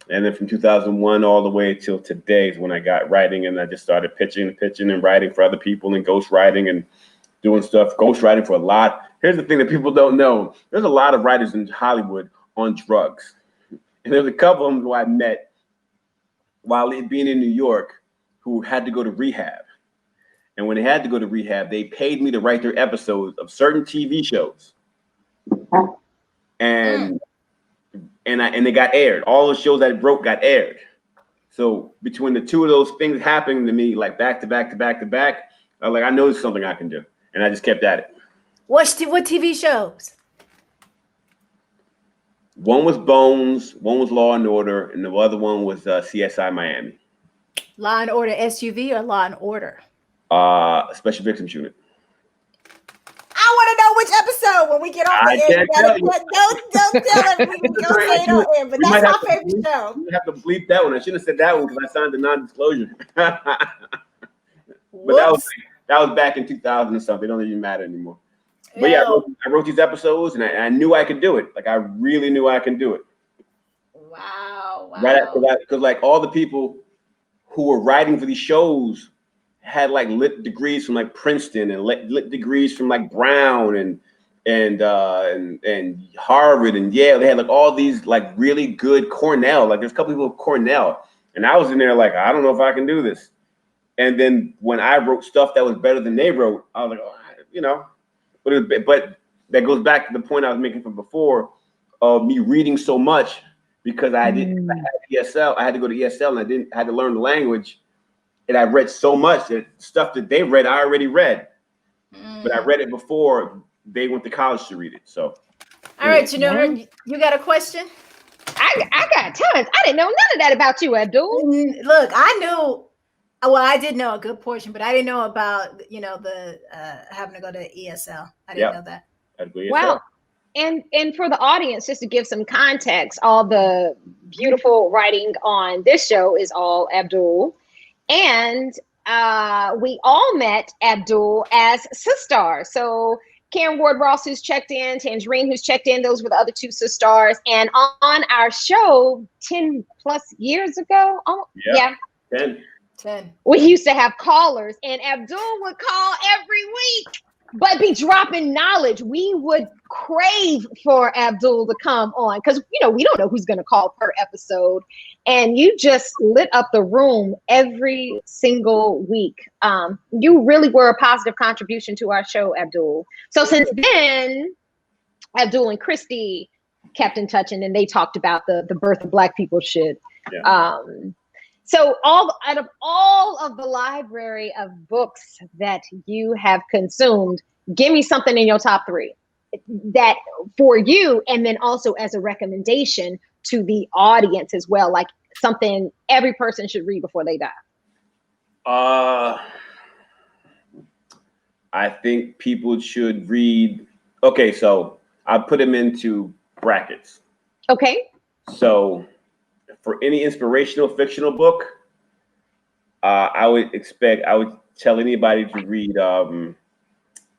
And then from 2001 all the way till today is when I got writing, and I just started pitching and writing for other people and ghostwriting and doing stuff, ghostwriting for a lot. Here's the thing that people don't know. There's a lot of writers in Hollywood on drugs. And there's a couple of them who I met while being in New York who had to go to rehab. And when they had to go to rehab, they paid me to write their episodes of certain TV shows. And they got aired. All the shows that broke got aired. So between the two of those things happening to me, like back to back to back to back, I was like, I know there's something I can do. And I just kept at it. What TV shows? One was Bones, one was Law and Order, and the other one was CSI Miami. Law and Order SUV or Law and Order? Special Victims Unit. I want to know which show when we get off the I air. can't tell you. Don't tell them we don't say it on air, but We might that's have my to favorite show. We have to bleep that one. I shouldn't have said that one because I signed the non-disclosure. But that was back in 2000 or something. It don't even matter anymore. But yeah, I wrote these episodes, and I knew I could do it. Like, I really knew I could do it. Wow. Right, because like all the people who were writing for these shows had like lit degrees from like Princeton and lit degrees from like Brown and Harvard and Yale. They had like all these like really good Cornell. Like there's a couple people at Cornell, and I was in there like, I don't know if I can do this. And then when I wrote stuff that was better than they wrote, I was like, oh, you know. But that goes back to the point I was making from before of me reading so much because I had ESL. I had to go to ESL and I had to learn the language. And I read so much that stuff that they read, I already read. But I read it before they went to college to read it. So, all right, Janora, you got a question? I got tons. I didn't know none of that about you, Abdul. Look, I knew. Well, I did know a good portion, but I didn't know about the having to go to ESL. I didn't know that. Well, and for the audience, just to give some context, all the beautiful writing on this show is all Abdul, and we all met Abdul as sisters. So Karen Ward Ross, who's checked in, Tangerine, who's checked in, those were the other two sisters. And on our show 10 plus years ago, 10. We used to have callers, and Abdul would call every week, but be dropping knowledge. We would crave for Abdul to come on because, we don't know who's going to call per episode. And you just lit up the room every single week. You really were a positive contribution to our show, Abdul. So since then, Abdul and Chrystee kept in touch, and then they talked about the birth of Black people shit. Yeah. So out of all of the library of books that you have consumed, give me something in your top 3 that for you, and then also as a recommendation to the audience as well, like something every person should read before they die. I think people should read. Okay, so I put them into brackets. Okay. So for any inspirational fictional book, I would tell anybody to read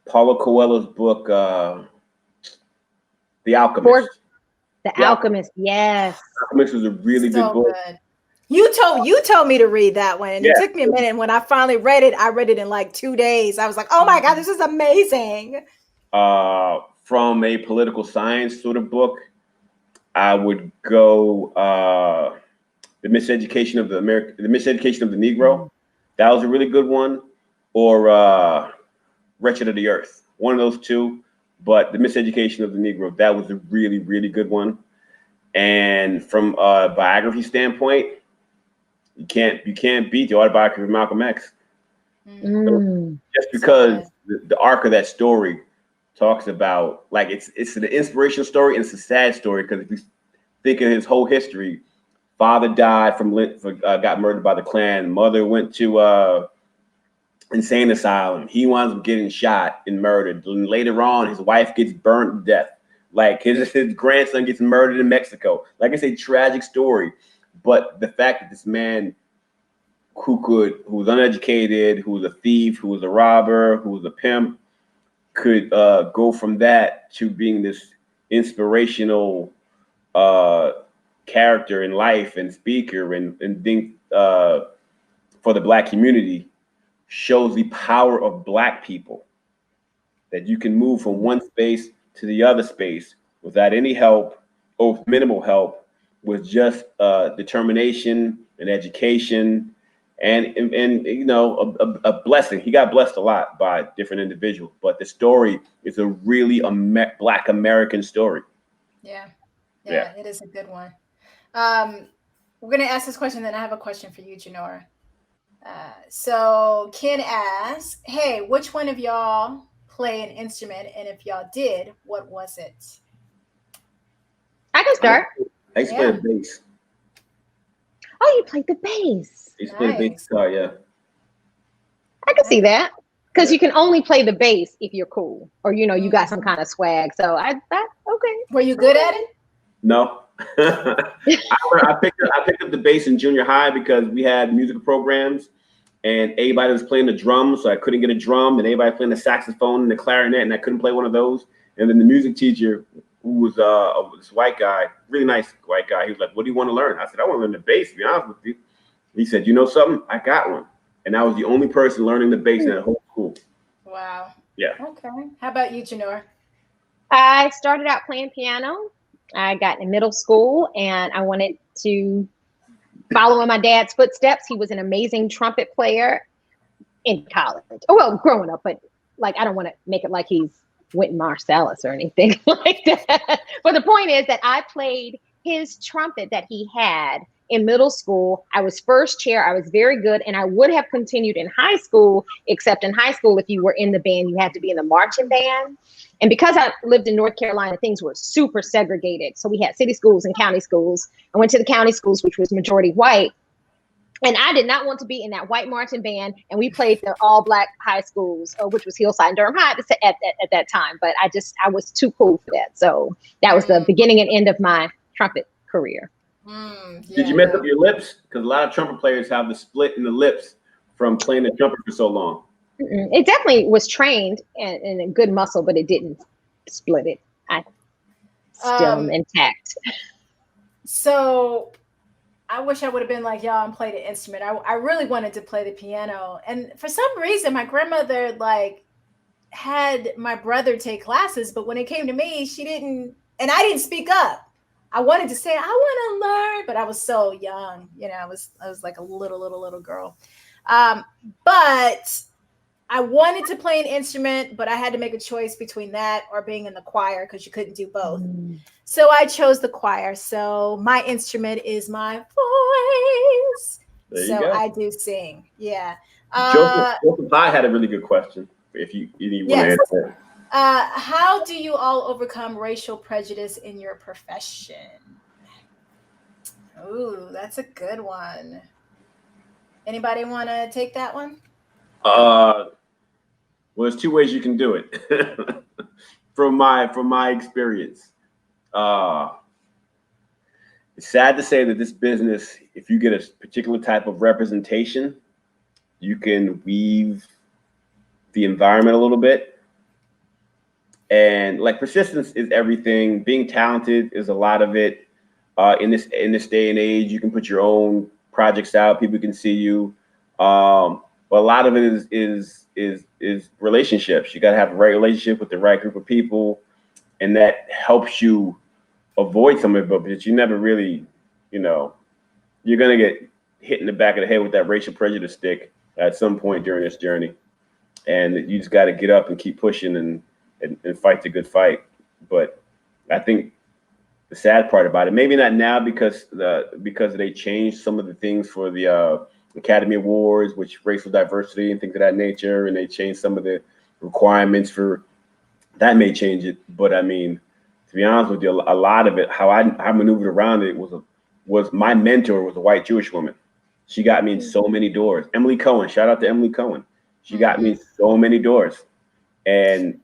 Paulo Coelho's book, The Alchemist. The Alchemist, yes. Alchemist was a really good book. Good. You told me to read that one, and it took me a minute. And when I finally read it, I read it in like 2 days. I was like, oh my God, this is amazing. From a political science sort of book, I would go The Miseducation of the Negro. That was a really good one. Or Wretched of the Earth. One of those two. But The Miseducation of the Negro, that was a really, really good one. And from a biography standpoint, you can't beat the autobiography of Malcolm X. Just because the arc of that story talks about, like, it's an inspirational story and it's a sad story, because if you think of his whole history, father died got murdered by the Klan. Mother went to insane asylum. He winds up getting shot and murdered. And later on, his wife gets burned to death. Like his grandson gets murdered in Mexico. Like, it's a tragic story. But the fact that this man who was uneducated, who was a thief, who was a robber, who was a pimp, could go from that to being this inspirational character in life and speaker and think for the Black community, shows the power of Black people, that you can move from one space to the other space without any help or with minimal help, with just determination and education and a blessing. He got blessed a lot by different individuals, but the story is a really Black American story. Yeah, it is a good one. We're going to ask this question, then I have a question for you, Janora. So Ken asks, hey, which one of y'all play an instrument? And if y'all did, what was it? I can start. I used to play the bass. Oh, you played the bass. I used to play the bass guitar, yeah. I can see that. because you can only play the bass if you're cool or you got some kind of swag. So I thought, okay. Were you good at it? No. I picked up the bass in junior high because we had musical programs and everybody was playing the drums, so I couldn't get a drum, and everybody playing the saxophone and the clarinet, and I couldn't play one of those. And then the music teacher, who was this white guy, really nice white guy, he was like, "What do you want to learn?" I said, "I want to learn the bass, to be honest with you." He said, "You know something? I got one." And I was the only person learning the bass in that whole school. Wow. Yeah. Okay. How about you, Janora? I started out playing piano. I got in middle school and I wanted to follow in my dad's footsteps. He was an amazing trumpet player in college. Oh, well, growing up, but like, I don't want to make it like he's Wynton Marsalis or anything like that. But the point is that I played his trumpet that he had in middle school. I was first chair. I was very good. And I would have continued in high school, except in high school, if you were in the band, you had to be in the marching band. And because I lived in North Carolina, things were super segregated. So we had city schools and county schools. I went to the county schools, which was majority white. And I did not want to be in that white marching band. And we played the all black high schools, which was Hillside and Durham High at that time. But I was too cool for that. So that was the beginning and end of my trumpet career. Did you mess up your lips? Because a lot of trumpet players have the split in the lips from playing the trumpet for so long. It definitely was trained and a good muscle, but it didn't split it. I still am intact. So I wish I would have been like y'all and played an instrument. I really wanted to play the piano. And for some reason, my grandmother like had my brother take classes, but when it came to me, she didn't, and I didn't speak up. I wanted to say, I want to learn, but I was so young. I was like a little girl. But I wanted to play an instrument, but I had to make a choice between that or being in the choir because you couldn't do both. So I chose the choir. So my instrument is my voice. So go. I do sing. Yeah. Joseph Pye had a really good question. If you want to answer it. How do you all overcome racial prejudice in your profession? Ooh, that's a good one. Anybody want to take that one? Well, there's two ways you can do it. from my experience, it's sad to say that this business, if you get a particular type of representation, you can weave the environment a little bit. And like persistence is everything. Being talented is a lot of it. In this day and age, you can put your own projects out. People can see you. But a lot of it is relationships. You got to have the right relationship with the right group of people, and that helps you avoid some of it. But you never really, you're gonna get hit in the back of the head with that racial prejudice stick at some point during this journey, and you just got to get up and keep pushing and fight the good fight. But I think the sad part about it, maybe not now because they changed some of the things for the Academy Awards, which racial diversity and things of that nature, and they changed some of the requirements for that may change it. But I mean, to be honest with you, a lot of it, how I maneuvered around it was my mentor was a white Jewish woman. She got me in so many doors. Emily Cohen, shout out to Emily Cohen. She got me in so many doors, and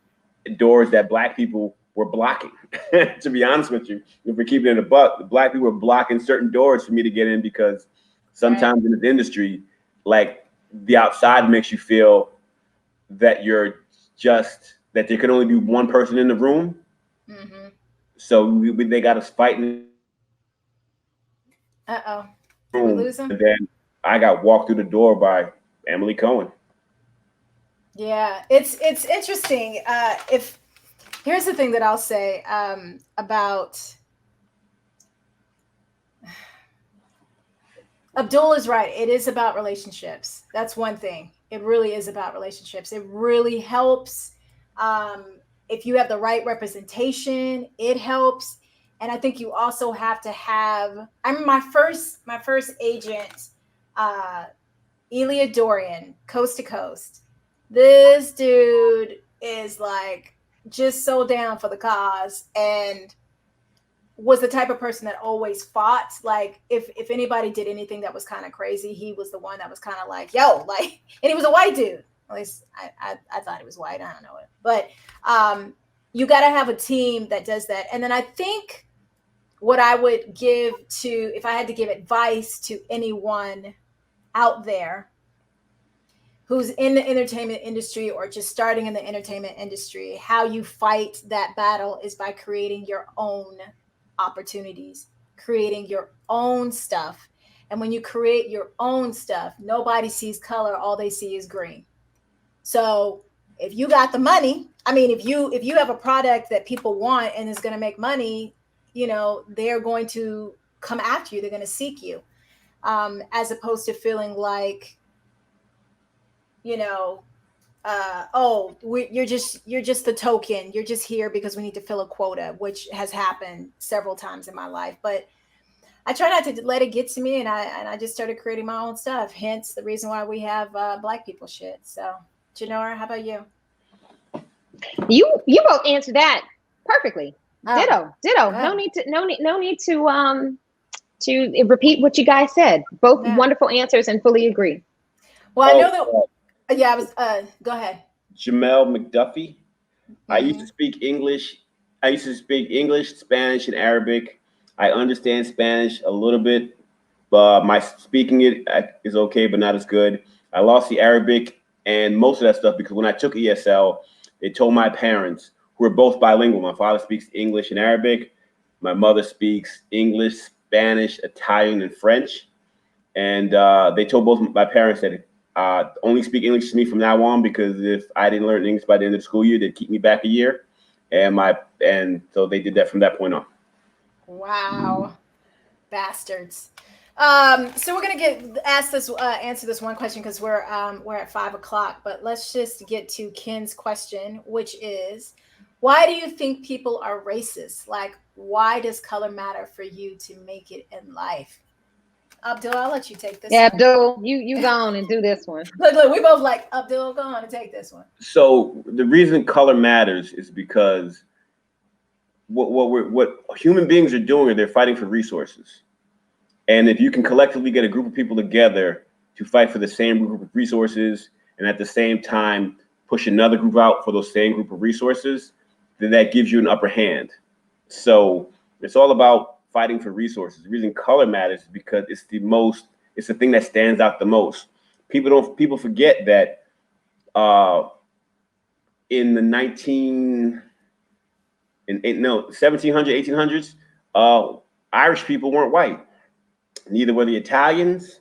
doors that Black people were blocking. To be honest with you, if we're keeping it a buck, the Black people were blocking certain doors for me to get in because sometimes in this industry, like the outside makes you feel that that there can only be one person in the room. So they got us fighting. Did we lose him? And then I got walked through the door by Emily Cohen. Yeah, it's interesting. Here's the thing that I'll say about Abdul is right. It is about relationships. That's one thing. It really is about relationships. It really helps. If you have the right representation, it helps. And I think you also have to have, my first agent, Elia Dorian, Coast to Coast. This dude is like just so down for the cause and was the type of person that always fought. Like if anybody did anything that was kind of crazy, he was the one that was kind of like, yo, like, and he was a white dude. At least I thought he was white. I don't know it. But you got to have a team that does that. And then I think what I would give to, if I had to give advice to anyone out there who's in the entertainment industry or just starting in the entertainment industry, how you fight that battle is by creating your own opportunities, creating your own stuff. And when you create your own stuff, nobody sees color. All they see is green. So if you got the money, I mean, if you have a product that people want and is going to make money, you know, they're going to come after you. They're going to seek you, as opposed to feeling like, you know, you're just the token. You're just here because we need to fill a quota, which has happened several times in my life. But I try not to let it get to me, and I just started creating my own stuff. Hence the reason why we have Black people shit. So, Janora, how about you? You both answered that perfectly. Oh. Ditto. Oh. No need to repeat what you guys said. Both wonderful answers and fully agree. Well, I know that. Yeah, I was. Go ahead. Janora McDuffie. I used to speak English. I used to speak English, Spanish, and Arabic. I understand Spanish a little bit, but my speaking it is okay, but not as good. I lost the Arabic and most of that stuff because when I took ESL, they told my parents, who are both bilingual. My father speaks English and Arabic. My mother speaks English, Spanish, Italian, and French. And they told both my parents that only speak English to me from now on, because if I didn't learn English by the end of the school year, they'd keep me back a year. And so they did that from that point on. Wow, bastards. So we're gonna answer this one question because we're at 5 o'clock. But let's just get to Ken's question, which is, why do you think people are racist? Like, why does color matter for you to make it in life? Abdul, I'll let you take this. Yeah, Abdul, you go on and do this one. Look, we both like Abdul. Go on and take this one. So the reason color matters is because what human beings are doing is they're fighting for resources. And if you can collectively get a group of people together to fight for the same group of resources, and at the same time push another group out for those same group of resources, then that gives you an upper hand. So it's all about fighting for resources. The reason color matters is because it's the thing that stands out the most. People forget that in the 1700s, 1800s, Irish people weren't white. Neither were the Italians.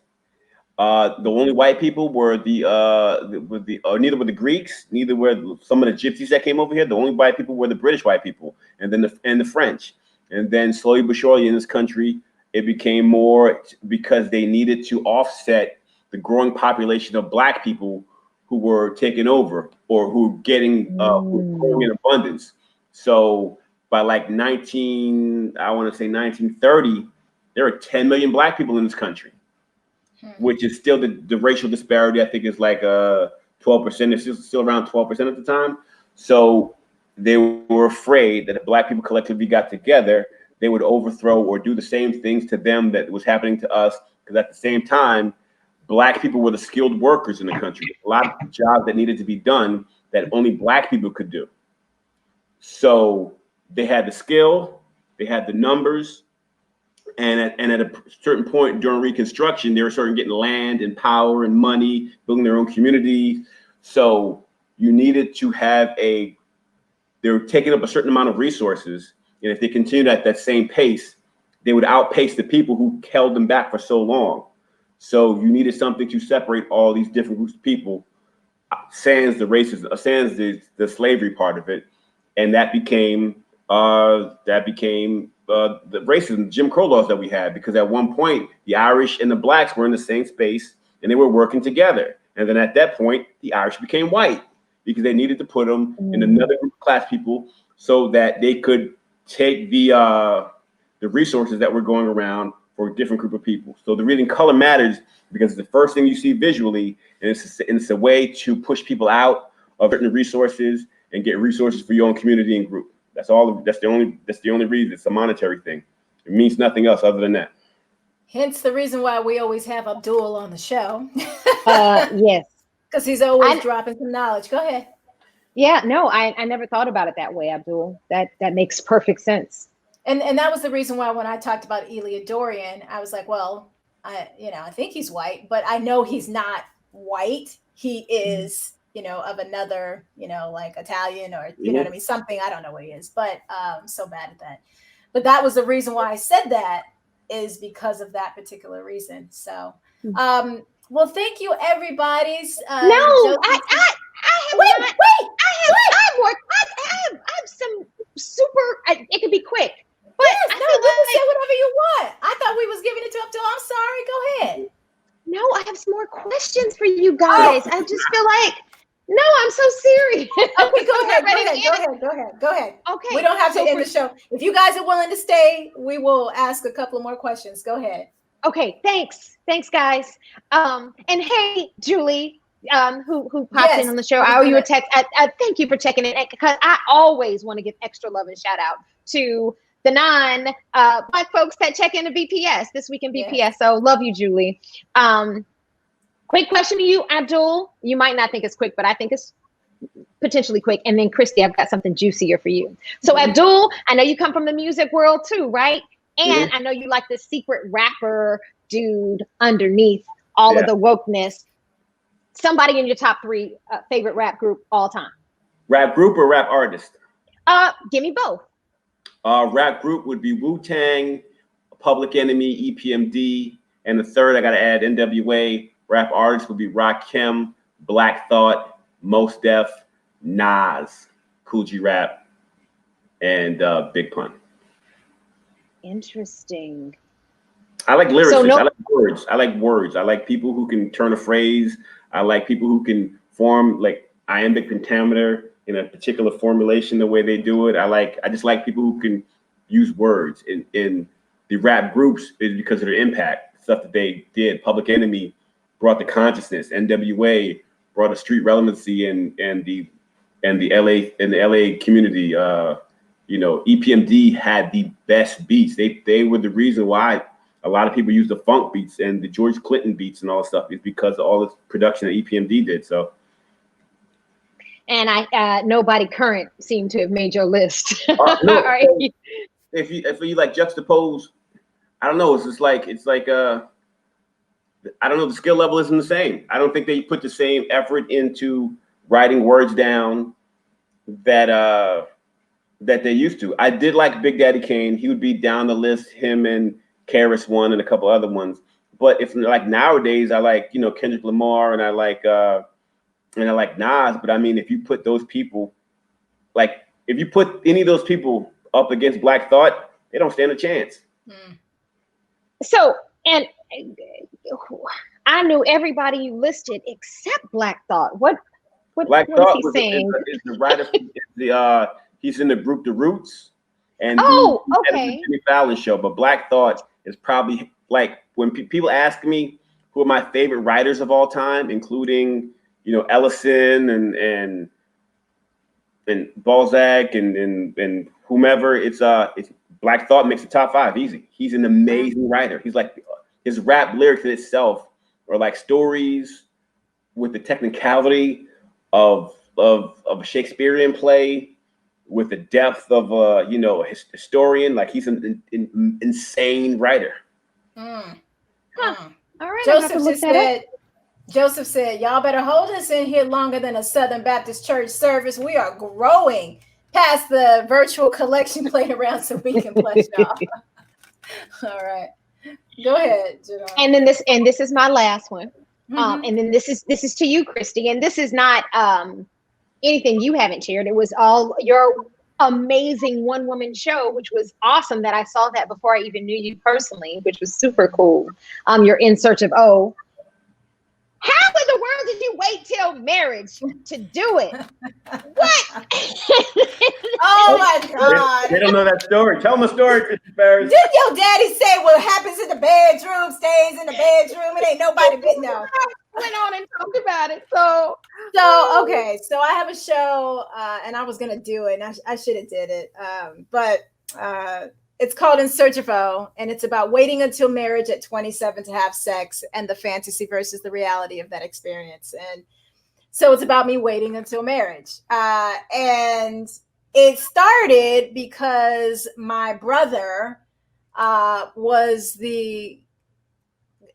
The only white people were neither were the Greeks. Neither were some of the gypsies that came over here. The only white people were the British white people, and then the French. And then slowly but surely in this country, it became more because they needed to offset the growing population of Black people who were taking over or who were getting who were growing in abundance. So by like 1930, there are 10 million Black people in this country, which is still the racial disparity. I think is like 12%. It's still around 12% at the time. So they were afraid that if Black people collectively got together, they would overthrow or do the same things to them that was happening to us. Because at the same time, Black people were the skilled workers in the country. A lot of jobs that needed to be done that only Black people could do. So they had the skill, they had the numbers, and at a certain point during Reconstruction, they were starting getting land and power and money, building their own community. So you needed to have they were taking up a certain amount of resources. And if they continued at that same pace, they would outpace the people who held them back for so long. So you needed something to separate all these different groups of people, sans the racism, sans the slavery part of it. And that became the racism, Jim Crow laws that we had, because at one point the Irish and the Blacks were in the same space and they were working together. And then at that point, the Irish became white because they needed to put them in another group of class people so that they could take the resources that were going around for a different group of people. So the reason color matters because it's the first thing you see visually, and it's a way to push people out of certain resources and get resources for your own community and group. That's all. That's the only reason. It's a monetary thing. It means nothing else other than that. Hence the reason why we always have Abdul on the show. Yes. Because he's always dropping some knowledge. Go ahead. Yeah, no, I never thought about it that way, Abdul. That makes perfect sense. And that was the reason why when I talked about Elia Dorian, I was like, well, I think he's white, but I know he's not white. He is, of another, like Italian or, you know what I mean? Something, I don't know what he is, but I'm so bad at that. But that was the reason why I said that, is because of that particular reason. So, well, thank you, everybody. I have some super. It could be quick, but yes, you can say whatever you want. I thought we was giving it to Abdul. I'm sorry. Go ahead. No, I have some more questions for you guys. I just feel like, no, I'm so serious. Okay, go ahead. Okay, we don't have to end the show. If you guys are willing to stay, we will ask a couple of more questions. Go ahead. Okay, thanks, guys. And hey, Julie. Who popped in on the show? I owe you a text. Thank you for checking in, because I always want to give extra love and shout out to the Black folks that check into BPS this week in BPS. Yeah. So love you, Julie. Quick question to you, Abdul. You might not think it's quick, but I think it's potentially quick. And then Chrystee, I've got something juicier for you. So Abdul, I know you come from the music world too, right? And I know you like the secret rapper dude underneath all of the wokeness. Somebody in your top 3 favorite rap group all time. Rap group or rap artist? Give me both. Rap group would be Wu-Tang, Public Enemy, EPMD, and the third I gotta add NWA. Rap artist would be Rakim, Black Thought, Mos Def, Nas, Cool G Rap, and Big Pun. Interesting. I like lyricists. I like words. I like people who can turn a phrase. I like people who can form like iambic pentameter in a particular formulation the way they do it. I just like people who can use words. In the rap groups is because of their impact, stuff that they did. Public Enemy brought the consciousness. NWA brought a street relevancy and the LA community. EPMD had the best beats. They were the reason why a lot of people use the funk beats and the George Clinton beats and all this stuff, is because of all this production that EPMD did. So, and nobody current seemed to have made your list. No, right. If you like juxtapose, I don't know. It's like I don't know. The skill level isn't the same. I don't think they put the same effort into writing words down that they used to. I did like Big Daddy Kane. He would be down the list. Him and Karis one and a couple other ones. But if like nowadays, I like Kendrick Lamar and I like Nas. But I mean, if you put those people, like if you put any of those people up against Black Thought, they don't stand a chance. So, and I knew everybody you listed except Black Thought. What Black what Thought is he saying? Is the writer. He's in the group The Roots. And okay. Jimmy Fallon show, but Black Thought is probably like when people ask me who are my favorite writers of all time, including Ellison and Balzac and whomever. It's Black Thought makes the top 5 easy. He's an amazing writer. He's like his rap lyrics in itself are like stories with the technicality of a Shakespearean play, with the depth of a historian. Like he's an insane writer. All right. Joseph said, y'all better hold us in here longer than a Southern Baptist church service. We are growing past the virtual collection plate around so we can bless y'all. All right. Go ahead, Janora. And this is my last one. And then this is to you, Chrystee. And this is not anything you haven't shared. It was all your amazing one-woman show, which was awesome that I saw that before I even knew you personally, which was super cool. You're In Search of O. How in the world did you wait till marriage to do it? What? Oh my God. They don't know that story. Tell them a story, Chrystee Pharris. Did your daddy say what happens in the bedroom stays in the bedroom? It ain't nobody been there. Went on and talked about it. So okay. So I have a show and I was going to do it and I should have did it. But it's called In Search of O, and it's about waiting until marriage at 27 to have sex and the fantasy versus the reality of that experience. And So it's about me waiting until marriage. And it started because my brother was the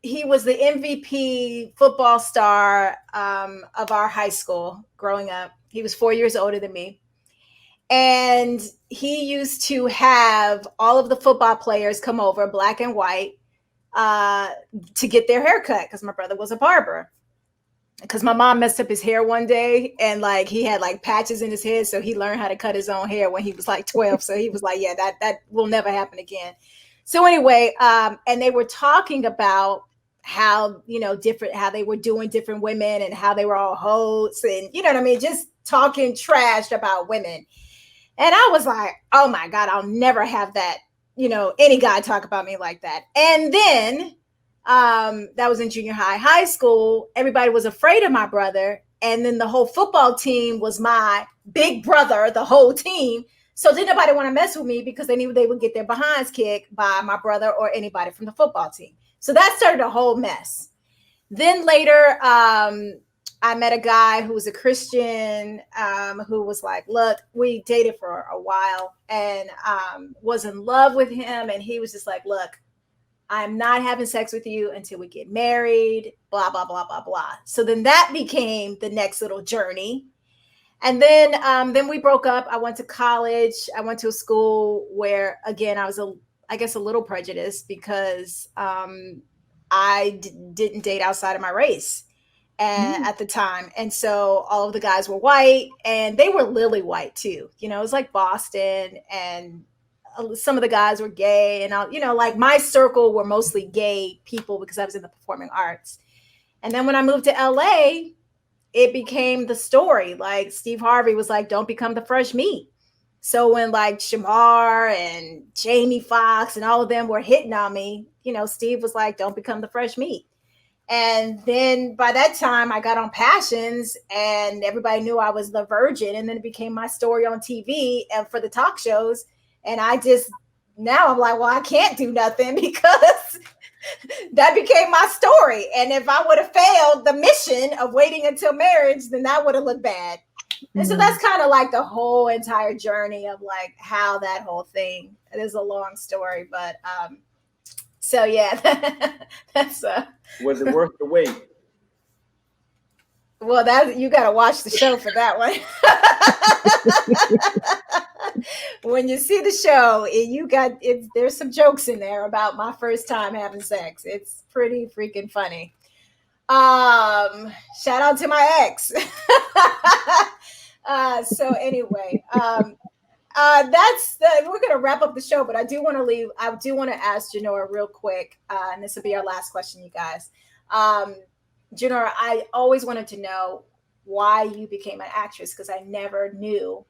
MVP football star of our high school growing up. He was 4 years older than me. And he used to have all of the football players come over, black and white, to get their hair cut, because my brother was a barber. Because my mom messed up his hair one day, and like he had like patches in his head, so he learned how to cut his own hair when he was like 12. So he was like, yeah, that will never happen again. So anyway, and they were talking about how, you know, how they were doing different women and how they were all hoes, and you know what I mean, just talking trash about women. And I was like, oh my God, I'll never have that, you know, any guy talk about me like that. And then that was in junior high school. Everybody was afraid of my brother. And then the whole football team was my big brother, the whole team. So didn't nobody want to mess with me because they knew they would get their behinds kicked by my brother or anybody from the football team. So that started a whole mess. Then later, I met a guy who was a Christian, who was like, look, we dated for a while and was in love with him. And he was just like, look, I'm not having sex with you until we get married, blah, blah, blah, blah, blah. So then that became the next little journey. And then we broke up. I went to college. I went to a school where, again, I was, I guess, a little prejudiced because I didn't date outside of my race at the time. And so all of the guys were white, and they were lily white too. You know, it was like Boston, and some of the guys were gay, and you know, like my circle were mostly gay people because I was in the performing arts. And then when I moved to LA, it became the story. Like Steve Harvey was like, don't become the fresh meat. So when like Shamar and Jamie Foxx and all of them were hitting on me, you know, Steve was like, don't become the fresh meat. And then by that time I got on Passions and everybody knew I was the virgin. And then it became my story on TV and for the talk shows. And now I'm like, well, I can't do nothing because that became my story. And if I would have failed the mission of waiting until marriage, then that would have looked bad. And so that's kind of like the whole entire journey of like how that whole thing, it is a long story, but so yeah, that's was it worth the wait? Well, that you got to watch the show for that one. When you see the show, there's some jokes in there about my first time having sex. It's pretty freaking funny. Shout out to my ex. So anyway, we're gonna wrap up the show, but I do want to ask Janora real quick, and this will be our last question, you guys. Janora, I always wanted to know why you became an actress because I never knew.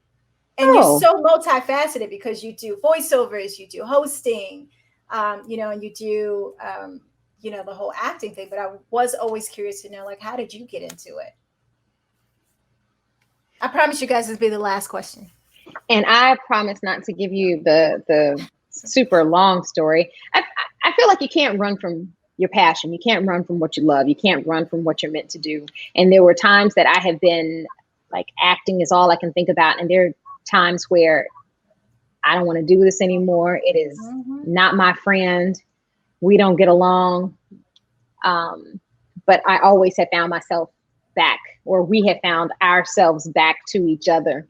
And you're so multifaceted because you do voiceovers, you do hosting, you know, and you do, you know, the whole acting thing. But I was always curious to know, like, how did you get into it? I promise you guys this will be the last question. And I promise not to give you the super long story. I feel like you can't run from your passion. You can't run from what you love. You can't run from what you're meant to do. And there were times that I have been like, acting is all I can think about. And there are times where I don't want to do this anymore. It is not my friend. We don't get along. But I always have found myself back, or we have found ourselves back to each other.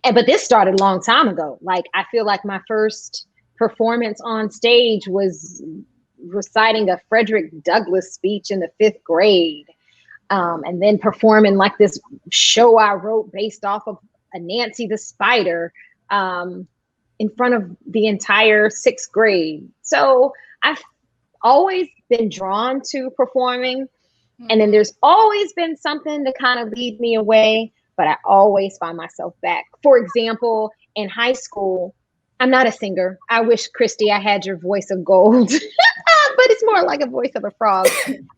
But this started a long time ago. Like, I feel like my first performance on stage was reciting a Frederick Douglass speech in the 5th grade. And then performing like this show I wrote based off of a Nancy the Spider in front of the entire 6th grade. So I've always been drawn to performing. And then there's always been something to kind of lead me away, but I always find myself back. For example, in high school, I'm not a singer. I wish, Chrystee, I had your voice of gold, but it's more like a voice of a frog.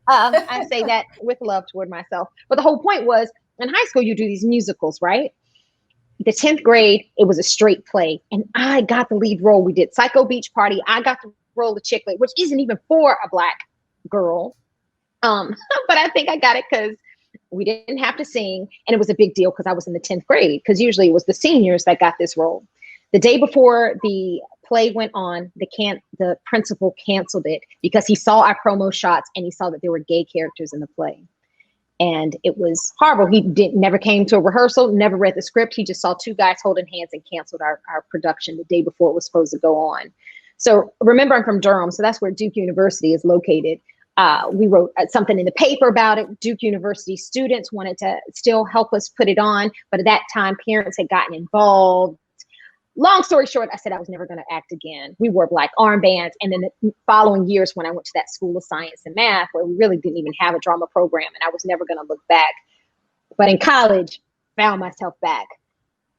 I say that with love toward myself. But the whole point was, in high school, you do these musicals, right? The 10th grade, it was a straight play. And I got the lead role. We did Psycho Beach Party. I got the role of Chicklet, which isn't even for a Black girl. But I think I got it because We didn't have to sing. And it was a big deal because I was in the 10th grade, because usually it was the seniors that got this role. The day before the play went on, the principal canceled it because he saw our promo shots and he saw that there were gay characters in the play. And it was horrible. He never came to a rehearsal, never read the script. He just saw two guys holding hands and canceled our production the day before it was supposed to go on. So remember, I'm from Durham, so that's where Duke University is located. We wrote something in the paper about it. Duke University students wanted to still help us put it on, but at that time, parents had gotten involved. Long story short, I said I was never going to act again. We wore black armbands. And then the following years, when I went to that School of Science and Math, where we really didn't even have a drama program, and I was never going to look back. But in college, found myself back.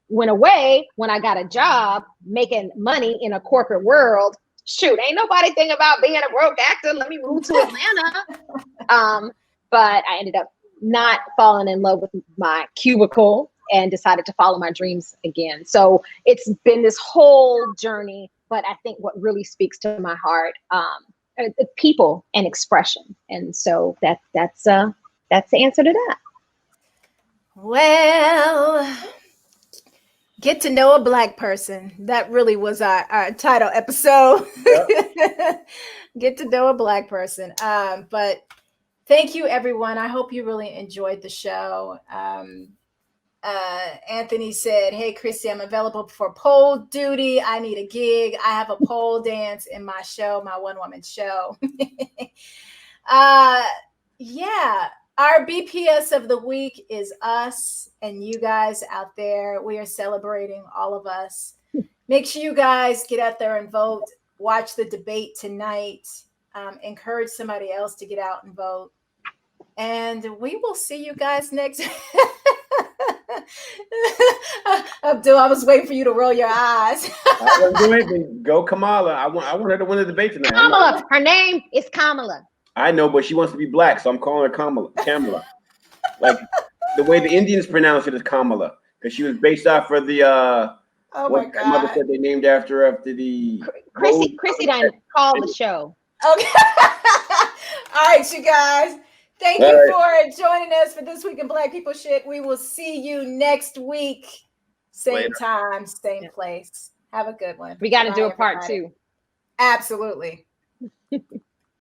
Went away when I got a job making money in a corporate world. Shoot, ain't nobody think about being a broke actor. Let me move to Atlanta. But I ended up not falling in love with my cubicle and decided to follow my dreams again. So it's been this whole journey, but I think what really speaks to my heart, people and expression. And so that's the answer to that. Well, get to know a Black person. That really was our title episode. Yep. Get to know a Black person. But thank you, everyone. I hope you really enjoyed the show. Anthony said, hey, Chrystee, I'm available for pole duty. I need a gig. I have a pole dance in my show, my one-woman show. Yeah, our BPS of the week is us and you guys out there. We are celebrating all of us. Make sure you guys get out there and vote. Watch the debate tonight. Encourage somebody else to get out and vote. And we will see you guys next. Abdul, I was waiting for you to roll your eyes. Go Kamala. I want her to win the debate tonight. Kamala. Her name is Kamala. I know, but she wants to be Black, so I'm calling her Kamala. Like the way the Indians pronounce it is Kamala, because she was based off of the oh what my God. her mother said they named after the Chrystee done called the show. Okay. All right, you guys. Thank you for joining us for This Week in Black People Shit. We will see you next week. Same time, same place. Have a good one. We got to do a part 2. Absolutely.